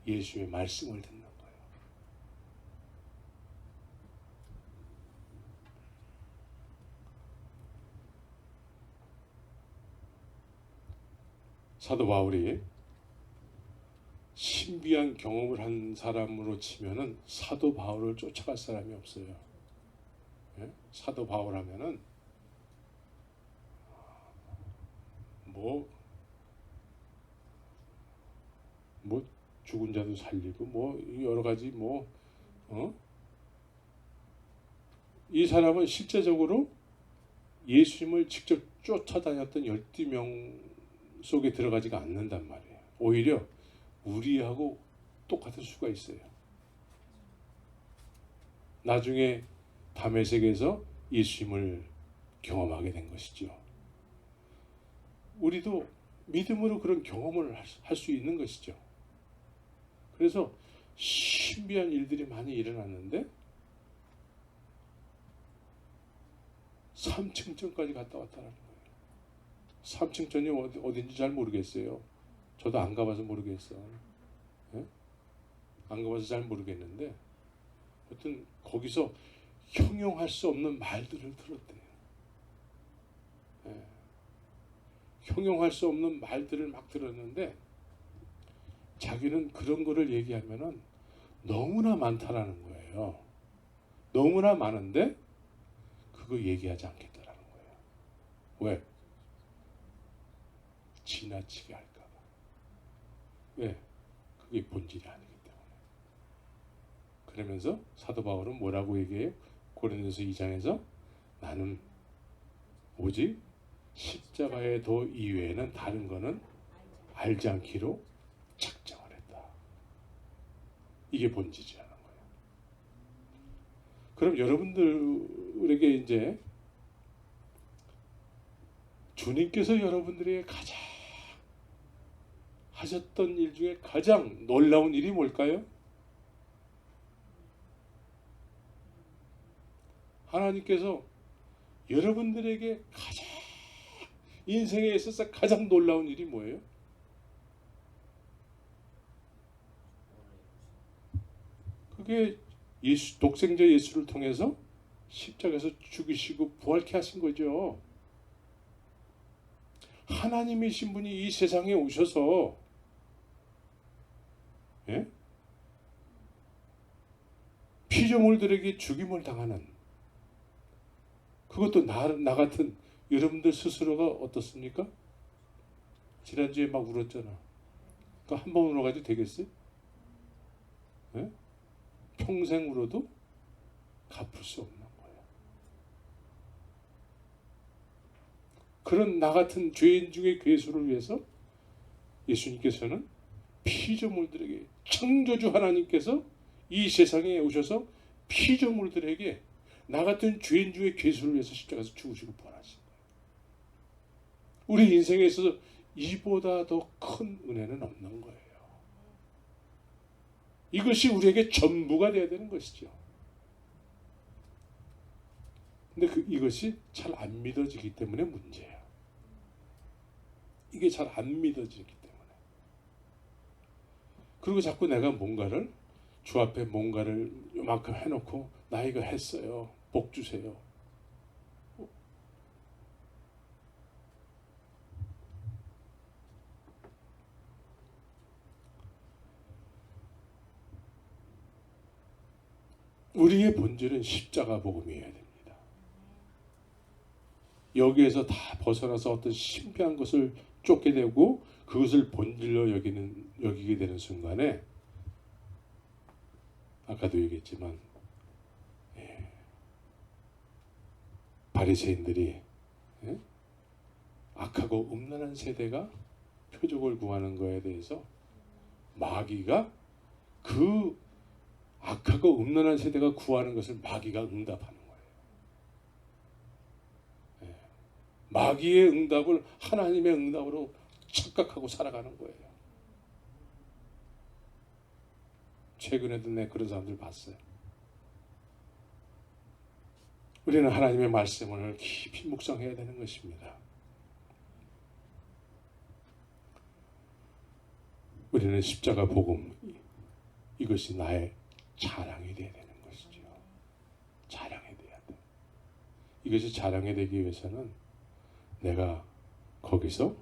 예수님의 말씀을 듣는 거예요. 사도 바울이 신비한 경험을 한 사람으로 치면은 사도 바울을 쫓아갈 사람이 없어요. 예? 사도 바울 하면은 뭐 죽은 자도 살리고 뭐 여러 가지 이 사람은 실제적으로 예수님을 직접 쫓아다녔던 12명 속에 들어가지가 않는단 말이에요. 오히려 우리하고 똑같을 수가 있어요. 나중에 다메섹에서 예수님을 경험하게 된 것이죠. 우리도 믿음으로 그런 경험을 할 수 있는 것이죠. 그래서 신비한 일들이 많이 일어났는데 3층전까지 갔다 왔다는 거예요. 3층전이 어딘지 잘 모르겠어요. 저도 안 가봐서 모르겠어. 예? 안 가봐서 잘 모르겠는데 하여튼 거기서 형용할 수 없는 말들을 들었대요. 예. 형용할 수 없는 말들을 막 들었는데 자기는 그런 거를 얘기하면은 너무나 많다라는 거예요. 너무나 많은데 그거 얘기하지 않겠다라는 거예요. 왜? 지나치게 할까 봐. 왜? 그게 본질이 아니기 때문에. 그러면서 사도 바울은 뭐라고 얘기해요? 고린도서 2장에서 나는 오직 십자가의 도 이외에는 다른 거는 알지 않기로 작정을 했다. 이게 본질이라는 거예요. 그럼 여러분들에게 이제 주님께서 여러분들에게 가장 하셨던 일 중에 가장 놀라운 일이 뭘까요? 하나님께서 여러분들에게 가장 인생에 있어서 가장 놀라운 일이 뭐예요? 그게 예수, 독생자 예수를 통해서 십자가에서 죽이시고 부활케 하신 거죠. 하나님이신 분이 이 세상에 오셔서 예? 피조물들에게 죽임을 당하는 그것도 나 같은 여러분들 스스로가 어떻습니까? 지난주에 막 울었잖아. 그 한 번 울어가지고 되겠어요? 예? 평생 울어도 갚을 수 없는 거예요. 그런 나 같은 죄인 중의 괴수를 위해서 예수님께서는 피조물들에게 창조주 하나님께서 이 세상에 오셔서 피조물들에게 나 같은 죄인 중의 괴수를 위해서 십자가에서 죽으시고 부활하신 거예요. 우리 인생에 있어서 이보다 더 큰 은혜는 없는 거예요. 이것이 우리에게 전부가 되어야 되는 것이죠. 근데 이것이 잘 안 믿어지기 때문에 문제예요. 이게 잘 안 믿어지기 때문에. 그리고 자꾸 내가 뭔가를 주 앞에 뭔가를 요만큼 해놓고 나 이거 했어요. 복 주세요. 우리의 본질은 십자가 복음이어야 됩니다. 여기에서 다 벗어나서 어떤 신비한 것을 쫓게 되고 그것을 본질로 여기게 되는 순간에 아까도 얘기했지만 바리새인들이 악하고 음란한 세대가 표적을 구하는 거에 대해서 마귀가 그 악하고 음란한 세대가 구하는 것을 마귀가 응답하는 거예요. 마귀의 응답을 하나님의 응답으로 착각하고 살아가는 거예요. 최근에도 내가 그런 사람들 봤어요. 우리는 하나님의 말씀을 깊이 묵상해야 되는 것입니다. 우리는 십자가 복음 이것이 나의 자랑이 되어야 되는 것이죠. 자랑이 되어야 돼. 이것이 자랑이 되기 위해서는 내가 거기서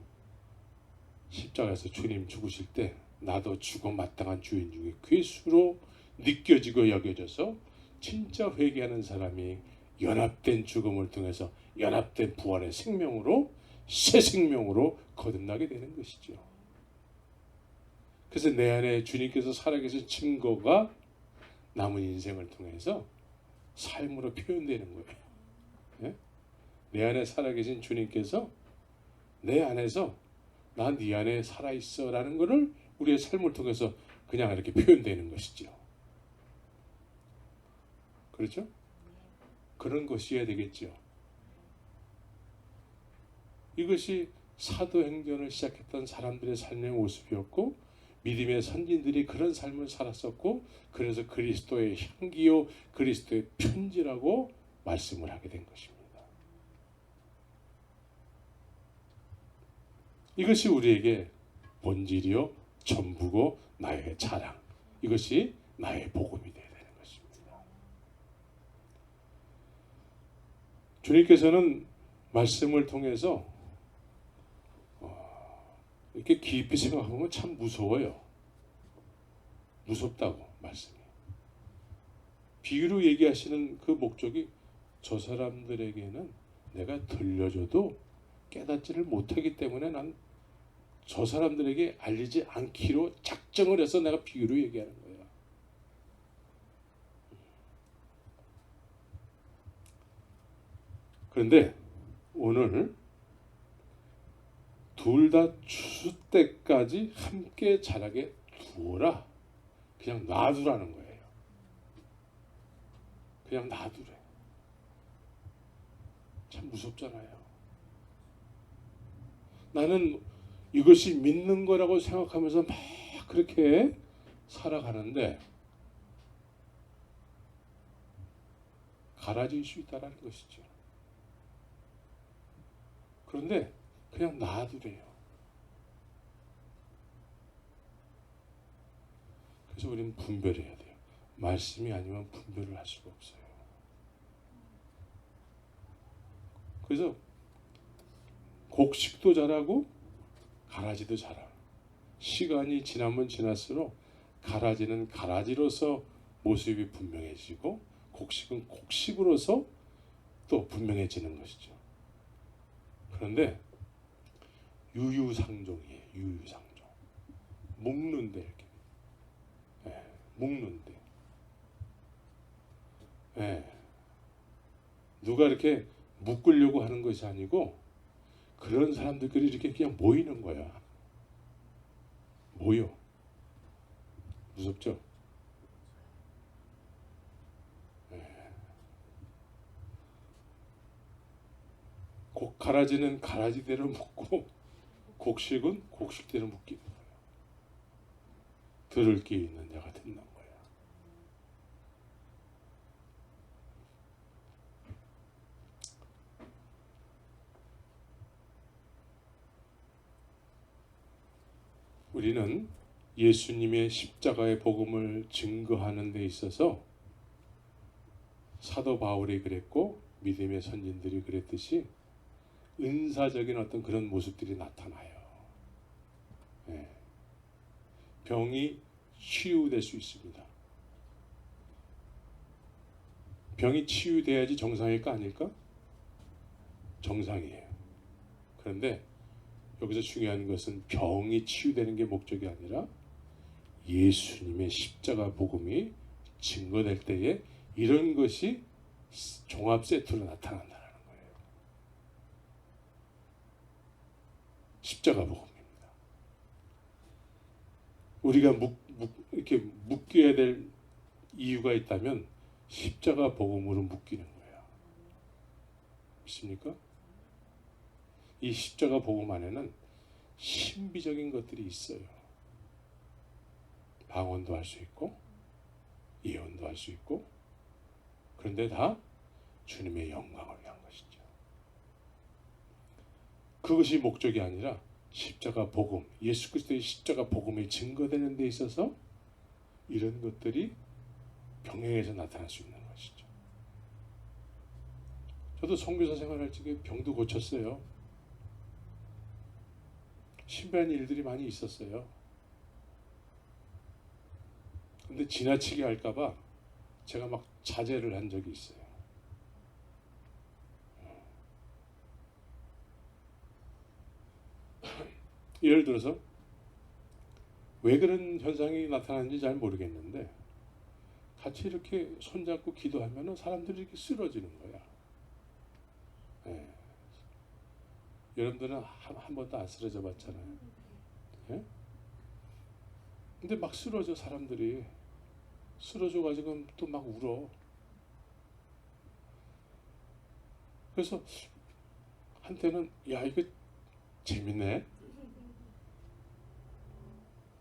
십자가에서 주님 죽으실 때 나도 죽어 마땅한 주인 중에 괴수로 느껴지고 여겨져서 진짜 회개하는 사람이 연합된 죽음을 통해서 연합된 부활의 생명으로 새 생명으로 거듭나게 되는 것이죠. 그래서 내 안에 주님께서 살아계신 증거가 남은 인생을 통해서 삶으로 표현되는 거예요. 예? 내 안에 살아계신 주님께서 내 안에서 나 네 안에 살아있어 라는 것을 우리의 삶을 통해서 그냥 이렇게 표현되는 것이죠. 그렇죠? 그런 것이어야 되겠죠. 이것이 사도행전을 시작했던 사람들의 삶의 모습이었고 믿음의 선진들이 그런 삶을 살았었고 그래서 그리스도의 향기요 그리스도의 편지라고 말씀을 하게 된 것입니다. 이것이 우리에게 본질이요 전부고 나의 자랑. 이것이 나의 복음이 되어야 되는 것입니다. 주님께서는 말씀을 통해서 이렇게 깊이 생각하면 참 무서워요. 무섭다고 말씀이. 비유로 얘기하시는 그 목적이 저 사람들에게는 내가 들려줘도 깨닫지를 못하기 때문에 난 저 사람들에게 알리지 않기로 작정을 해서 내가 비유로 얘기하는 거야. 그런데 오늘 둘 다 추수 때까지 함께 자라게 두어라. 그냥 놔두라는 거예요. 그냥 놔두래. 참 무섭잖아요. 나는 이것이 믿는 거라고 생각하면서 막 그렇게 살아가는데 갈아질 수 있다는 것이죠. 그런데 그냥 놔두래요. 그래서 우리는 분별해야 돼요. 말씀이 아니면 분별을 할 수가 없어요. 그래서 곡식도 자라고 가라지도 자라. 시간이 지나면 지날수록 가라지는 가라지로서 모습이 분명해지고 곡식은 곡식으로서 또 분명해지는 것이죠. 그런데 유유상종이에요. 유유상종. 묶는데 이렇게. 묶는데. 누가 이렇게 묶으려고 하는 것이 아니고 그런 사람들끼리 이렇게 그냥 모이는 거야. 모여. 무섭죠? 가라지는 가라지대로 묶고 곡식은 곡식대로 묶이는 거예요. 들을 게 있는 자가 듣는 거예요. 우리는 예수님의 십자가의 복음을 증거하는 데 있어서 사도 바울이 그랬고 믿음의 선진들이 그랬듯이 은사적인 어떤 그런 모습들이 나타나요. 병이 치유될 수 있습니다. 병이 치유돼야지 정상일까 아닐까? 정상이에요. 그런데 여기서 중요한 것은 병이 치유되는 게 목적이 아니라 예수님의 십자가 복음이 증거될 때에 이런 것이 종합 세트로 나타난다는 거예요. 십자가 복음입니다. 우리가 이렇게 묶여야 될 이유가 있다면 십자가 복음으로 묶이는 거예요. 믿습니까? 이 십자가 복음 안에는 신비적인 것들이 있어요. 방언도 할 수 있고 예언도 할 수 있고 그런데 다 주님의 영광을 위한 것이죠. 그것이 목적이 아니라 십자가 복음, 예수 그리스도의 십자가 복음이 증거되는 데 있어서 이런 것들이 병행해서 나타날 수 있는 것이죠. 저도 선교사 생활할 적에 병도 고쳤어요. 신비한 일들이 많이 있었어요. 근데 지나치게 할까봐 제가 막 자제를 한 적이 있어요. 예를 들어서 왜 그런 현상이 나타나는지 잘 모르겠는데 같이 이렇게 손잡고 기도하면 사람들이 이렇게 쓰러지는 거야. 여러분들은 한 번도 안 쓰러져 봤잖아요. 근데 막 쓰러져 사람들이. 쓰러져가지고 또 막 울어. 그래서 한때는 야 이거 재밌네.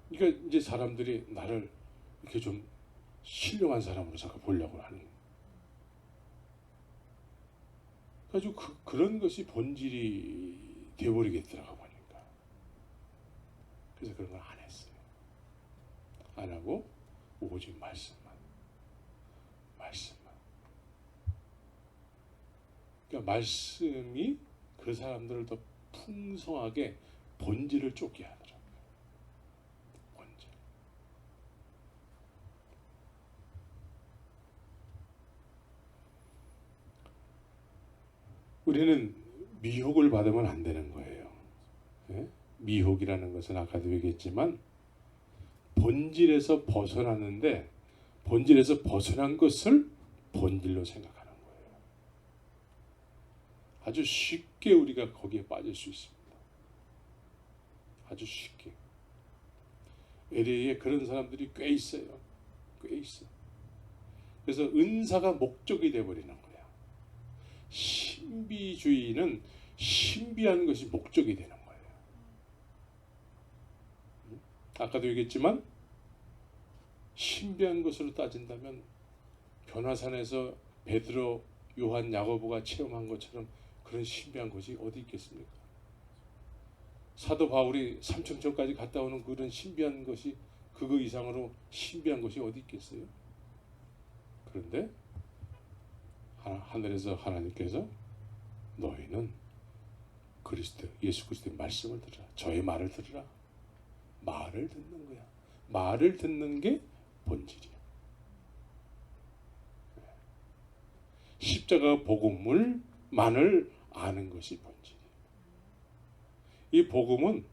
그러니까 이제 사람들이 나를 이렇게 좀 신령한 사람으로 자꾸 보려고 하는. 그래가지고 그런 것이 본질이 되어버리겠더라고 보니까. 그래서 그런 걸 안 했어요. 안 하고 오직 말씀만. 그러니까 말씀이 그 사람들을 더 풍성하게 본질을 쫓게 하더라고요. 본질. 우리는 미혹을 받으면 안 되는 거예요. 예? 미혹이라는 것은 아까도 얘기했지만 본질에서 벗어나는데 본질에서 벗어난 것을 본질로 생각하는 거예요. 아주 쉽게 우리가 거기에 빠질 수 있습니다. 아주 쉽게. LA에 그런 사람들이 꽤 있어요. 꽤 있어. 그래서 은사가 목적이 되어버리는 거야. 신비주의는 신비한 것이 목적이 되는 거예요. 아까도 얘기했지만 신비한 것으로 따진다면 변화산에서 베드로, 요한, 야고보가 체험한 것처럼 그런 신비한 것이 어디 있겠습니까? 사도 바울이 삼천천까지 갔다 오는 그런 신비한 것이 그거 이상으로 신비한 것이 어디 있겠어요? 그런데 하늘에서 하나님께서 너희는 그리스도 예수 그리스도의 말씀을 들으라. 저의 말을 들으라. 말을 듣는 거야. 말을 듣는 게 본질이야. 십자가 복음을만을 아는 것이 본질이야. 이 복음은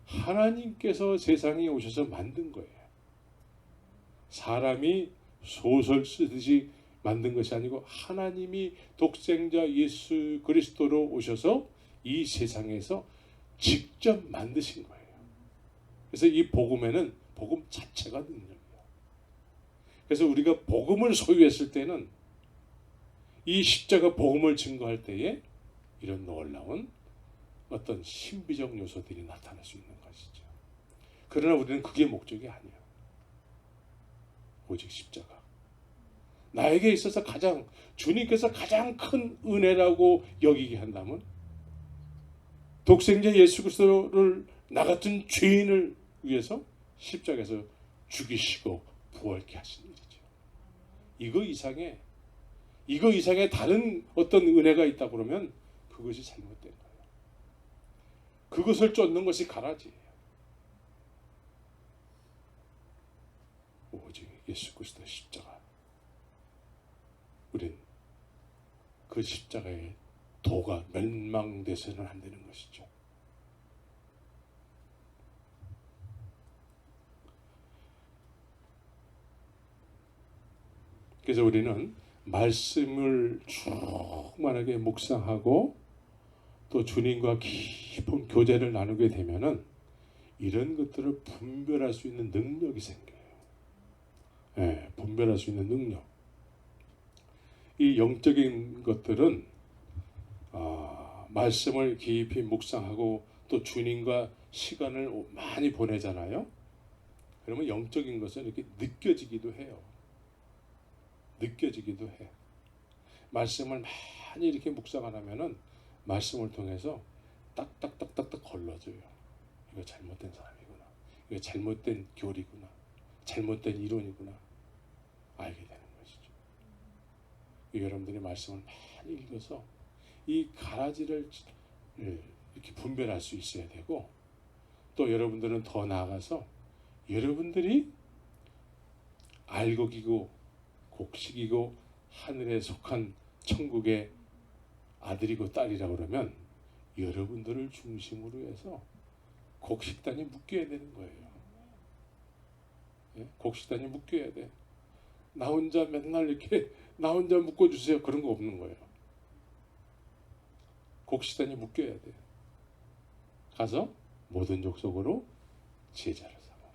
하나님께서 세상에 오셔서 만든 거예요. 사람이 소설 쓰듯이 만든 것이 아니고 하나님이 독생자 예수 그리스도로 오셔서 이 세상에서 직접 만드신 거예요. 그래서 이 복음에는 복음 자체가 능력이에요. 그래서 우리가 복음을 소유했을 때는 이 십자가 복음을 증거할 때에 이런 놀라운 어떤 신비적 요소들이 나타날 수 있는 것이죠. 그러나 우리는 그게 목적이 아니야. 오직 십자가. 나에게 있어서 주님께서 가장 큰 은혜라고 여기게 한다면 독생자 예수 그리스도를 나 같은 죄인을 위해서 십자가에서 죽이시고 부활케 하신 일이죠. 이거 이상의 다른 어떤 은혜가 있다 그러면 그것이 잘못된 거예요. 그것을 쫓는 것이 가라지예요. 오직 예수 그리스도 십자가. 우린 그 십자가의 도가 멸망돼서는 안 되는 것이죠. 그래서 우리는 말씀을 충만하게 묵상하고 또 주님과 깊은 교제를 나누게 되면은 이런 것들을 분별할 수 있는 능력이 생겨요. 예, 분별할 수 있는 능력. 이 영적인 것들은 말씀을 깊이 묵상하고 또 주님과 시간을 많이 보내잖아요. 그러면 영적인 것은 이렇게 느껴지기도 해요. 느껴지기도 해. 말씀을 많이 이렇게 묵상을 하면은 말씀을 통해서 딱딱딱딱딱 걸러줘요. 이거 잘못된 사람이구나. 이거 잘못된 교리구나. 잘못된 이론이구나. 알게 되는 것이죠. 여러분들이 말씀을 많이 읽어서 이 가라지를 이렇게 분별할 수 있어야 되고 또 여러분들은 더 나아가서 여러분들이 알곡이고 곡식이고 하늘에 속한 천국의 아들이고 딸이라 그러면 여러분들을 중심으로 해서 곡식단이 묶여야 되는 거예요. 예? 곡식단이 묶여야 돼. 나 혼자 맨날 이렇게 나 혼자 묶어주세요. 그런 거 없는 거예요. 곡식단이 묶여야 돼. 가서 모든 족속으로 제자를 삼아라.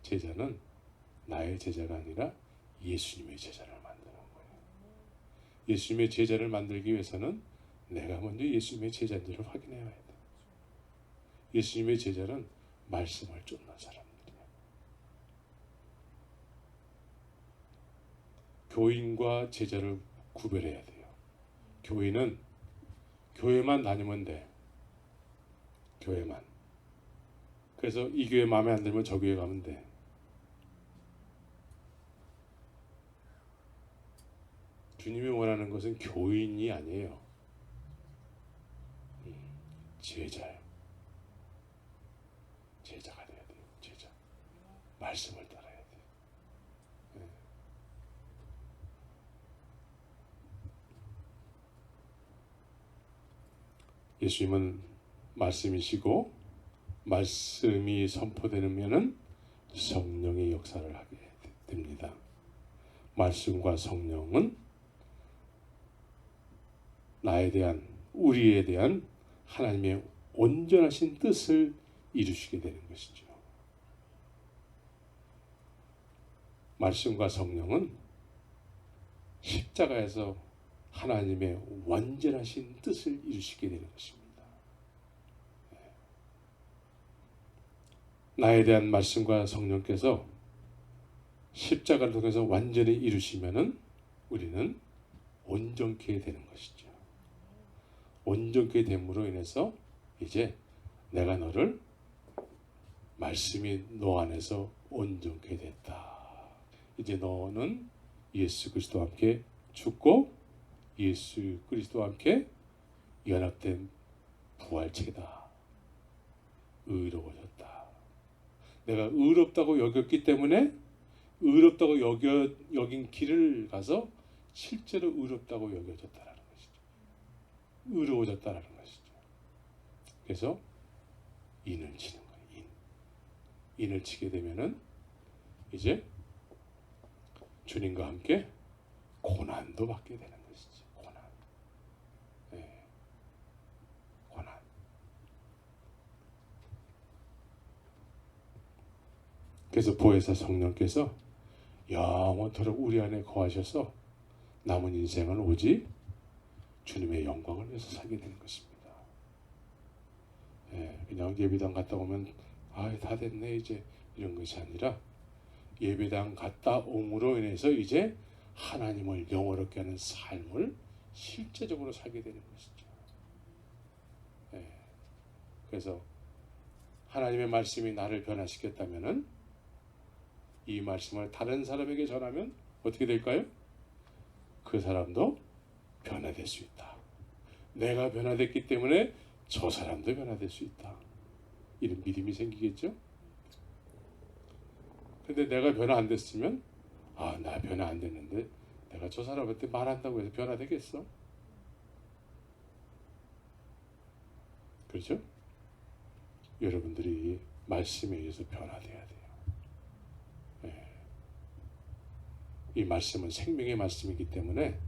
제자는 나의 제자가 아니라 예수님의 제자를 만드는 거예요. 예수님의 제자를 만들기 위해서는 내가 먼저 예수님의 제자인지를 확인해야 돼. 예수님의 제자는 말씀을 쫓는 사람들이에요. 교인과 제자를 구별해야 돼요. 교인은 교회만 다니면 돼. 교회만. 그래서 이 교회 마음에 안 들면 저 교회 가면 돼. 주님이 원하는 것은 교인이 아니에요. 제자예요. 제자가 돼야 돼요. 제자. 말씀을 따라야 돼요. 네. 예수님은 말씀이시고 말씀이 선포되면은 성령의 역사를 하게 됩니다. 말씀과 성령은 나에 대한, 우리에 대한 하나님의 온전하신 뜻을 이루시게 되는 것이죠. 말씀과 성령은 십자가에서 하나님의 완전하신 뜻을 이루시게 되는 것입니다. 나에 대한 말씀과 성령께서 십자가를 통해서 완전히 이루시면은 우리는 온전케 되는 것이죠. 온전케 됨으로 인해서 이제 내가 너를, 말씀이 너 안에서 온전케 됐다. 이제 너는 예수 그리스도와 함께 죽고 예수 그리스도와 함께 연합된 부활체다. 의로워졌다. 내가 의롭다고 여겼기 때문에 의롭다고 여긴 길을 가서 실제로 의롭다고 여겨졌다라는 것이죠. 의로워졌다라는 것이죠. 그래서 인을 치는 거예요. 인을 치게 되면은 이제 주님과 함께 고난도 받게 되는 것이지. 고난. 네. 고난. 그래서 보혜사 성령께서 영원토록 우리 안에 거하셔서 남은 인생을 오직 주님의 영광을 위해서 살게 되는 것입니다. 예, 그냥 예배당 갔다 오면 다 됐네 이제 이런 것이 아니라 예배당 갔다 옴으로 인해서 이제 하나님을 영원롭게 하는 삶을 실제적으로 살게 되는 것이죠. 예, 그래서 하나님의 말씀이 나를 변화시켰다면은 이 말씀을 다른 사람에게 전하면 어떻게 될까요? 그 사람도 변화될 수 있다. 내가 변화됐기 때문에 저 사람도 변화될 수 있다. 이런 믿음이 생기겠죠? 근데 내가 변화 안 됐으면 나 변화 안 됐는데 내가 저 사람한테 말한다고 해서 변화되겠어? 그렇죠? 여러분들이 말씀에 의해서 변화돼야 돼요. 이 말씀은 생명의 말씀이기 때문에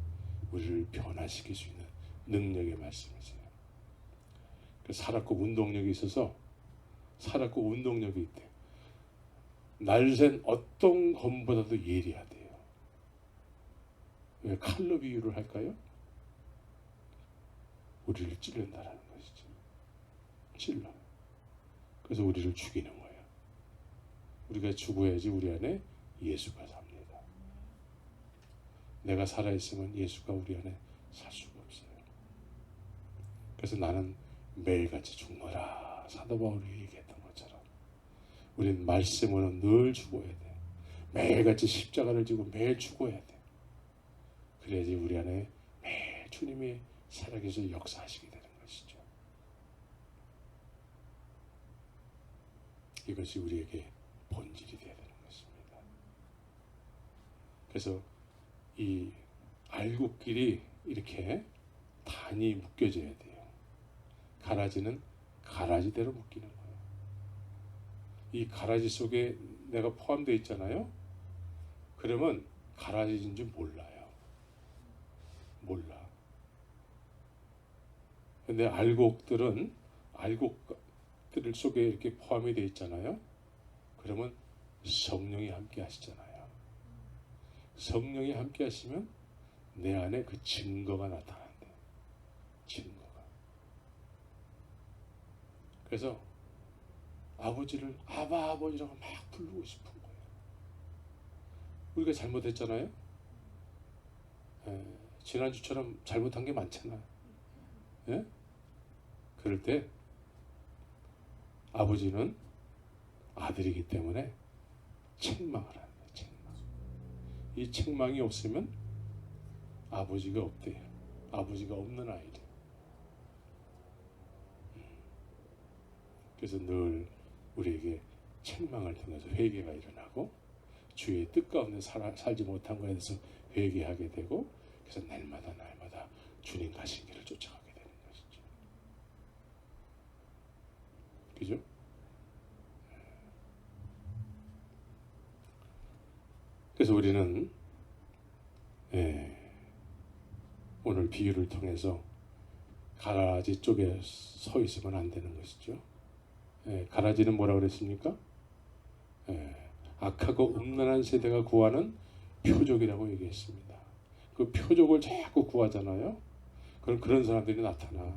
우리를 변화시킬 수 있는 능력의 말씀이세요. 살았고 운동력이 있어서 살았고 운동력이 있대. 날샌 어떤 검보다도 예리하대요. 왜 칼로 비유를 할까요? 우리를 찌른다라는 것이죠. 찔러. 그래서 우리를 죽이는 거예요. 우리가 죽어야지 우리 안에 예수가 삽니다. 내가 살아있으면 예수가 우리 안에 살 수가 없어요. 그래서 나는 매일같이 죽노라. 사도 바울이 얘기했던 것처럼 우리는 말씀으로 늘 죽어야 돼. 매일같이 십자가를 지고 매일 죽어야 돼. 그래야지 우리 안에 매일 주님이 살아계셔서 역사하시게 되는 것이죠. 이것이 우리에게 본질이 되어야 되는 것입니다. 그래서 이 알곡길이 이렇게 단이 묶여져야 돼요. 가라지는 가라지대로 묶이는 거예요. 이 가라지 속에 내가 포함되어 있잖아요. 그러면 가라지인 줄 몰라요. 몰라. 근데 알곡들 속에 이렇게 포함이 되어 있잖아요. 그러면 성령이 함께 하시잖아요. 성령이 함께 하시면 내 안에 그 증거가 나타난대요. 증거가. 그래서 아버지를 아버지라고 막 부르고 싶은 거예요. 우리가 잘못했잖아요. 지난주처럼 잘못한 게 많잖아. 예? 그럴 때 아버지는 아들이기 때문에 책망을 하는 거예요. 책망. 이 책망이 없으면 아버지가 없대요. 아버지가 없는 아이래요. 그래서 늘 우리에게 책망을 통해서 회개가 일어나고 주의 뜻 가운데 살지 못한 것에 대해서 회개하게 되고, 그래서 날마다 주님 가신 길을 쫓아가게 되는 것이죠. 그죠? 그래서 우리는 오늘 비유를 통해서 가라지 쪽에 서 있으면 안 되는 것이죠. 가라지는 뭐라고 그랬습니까? 악하고 음란한 세대가 구하는 표적이라고 얘기했습니다. 그 표적을 자꾸 구하잖아요. 그럼 그런 사람들이 나타나.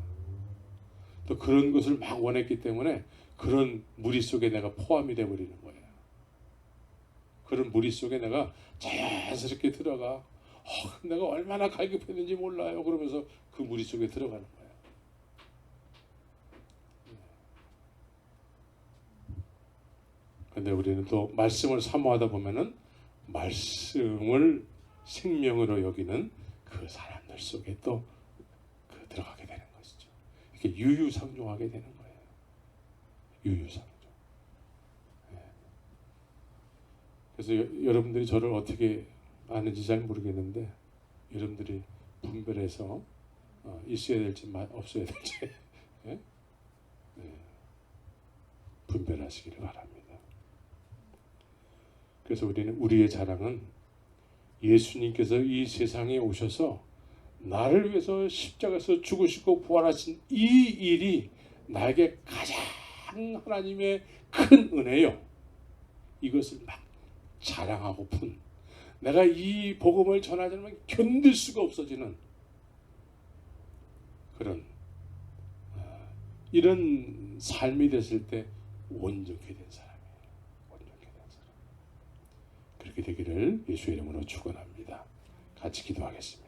또 그런 것을 막 원했기 때문에 그런 무리 속에 내가 포함이 되어버리는 거예요. 그런 무리 속에 내가 자연스럽게 들어가. 내가 얼마나 갈급했는지 몰라요. 그러면서 그 무리 속에 들어가는 거예요. 그런데 우리는 또 말씀을 사모하다 보면은 말씀을 생명으로 여기는 그 사람들 속에 또 들어가게 되는 것이죠. 이렇게 유유상종하게 되는 거예요. 유유상종. 그래서 여러분들이 저를 어떻게 아는지 잘 모르겠는데, 여러분들이 분별해서 있어야 될지 없어야 될지 분별하시기를 바랍니다. 그래서 우리의 자랑은 예수님께서 이 세상에 오셔서 나를 위해서 십자가에서 죽으시고 부활하신 이 일이 나에게 가장 하나님의 큰 은혜요. 이것을 막 자랑하고픈, 내가 이 복음을 전하지 않으면 견딜 수가 없어지는 그런 이런 삶이 됐을 때 온전케 된 사람이에요. 온전케 된 사람. 그렇게 되기를 예수의 이름으로 축원합니다. 같이 기도하겠습니다.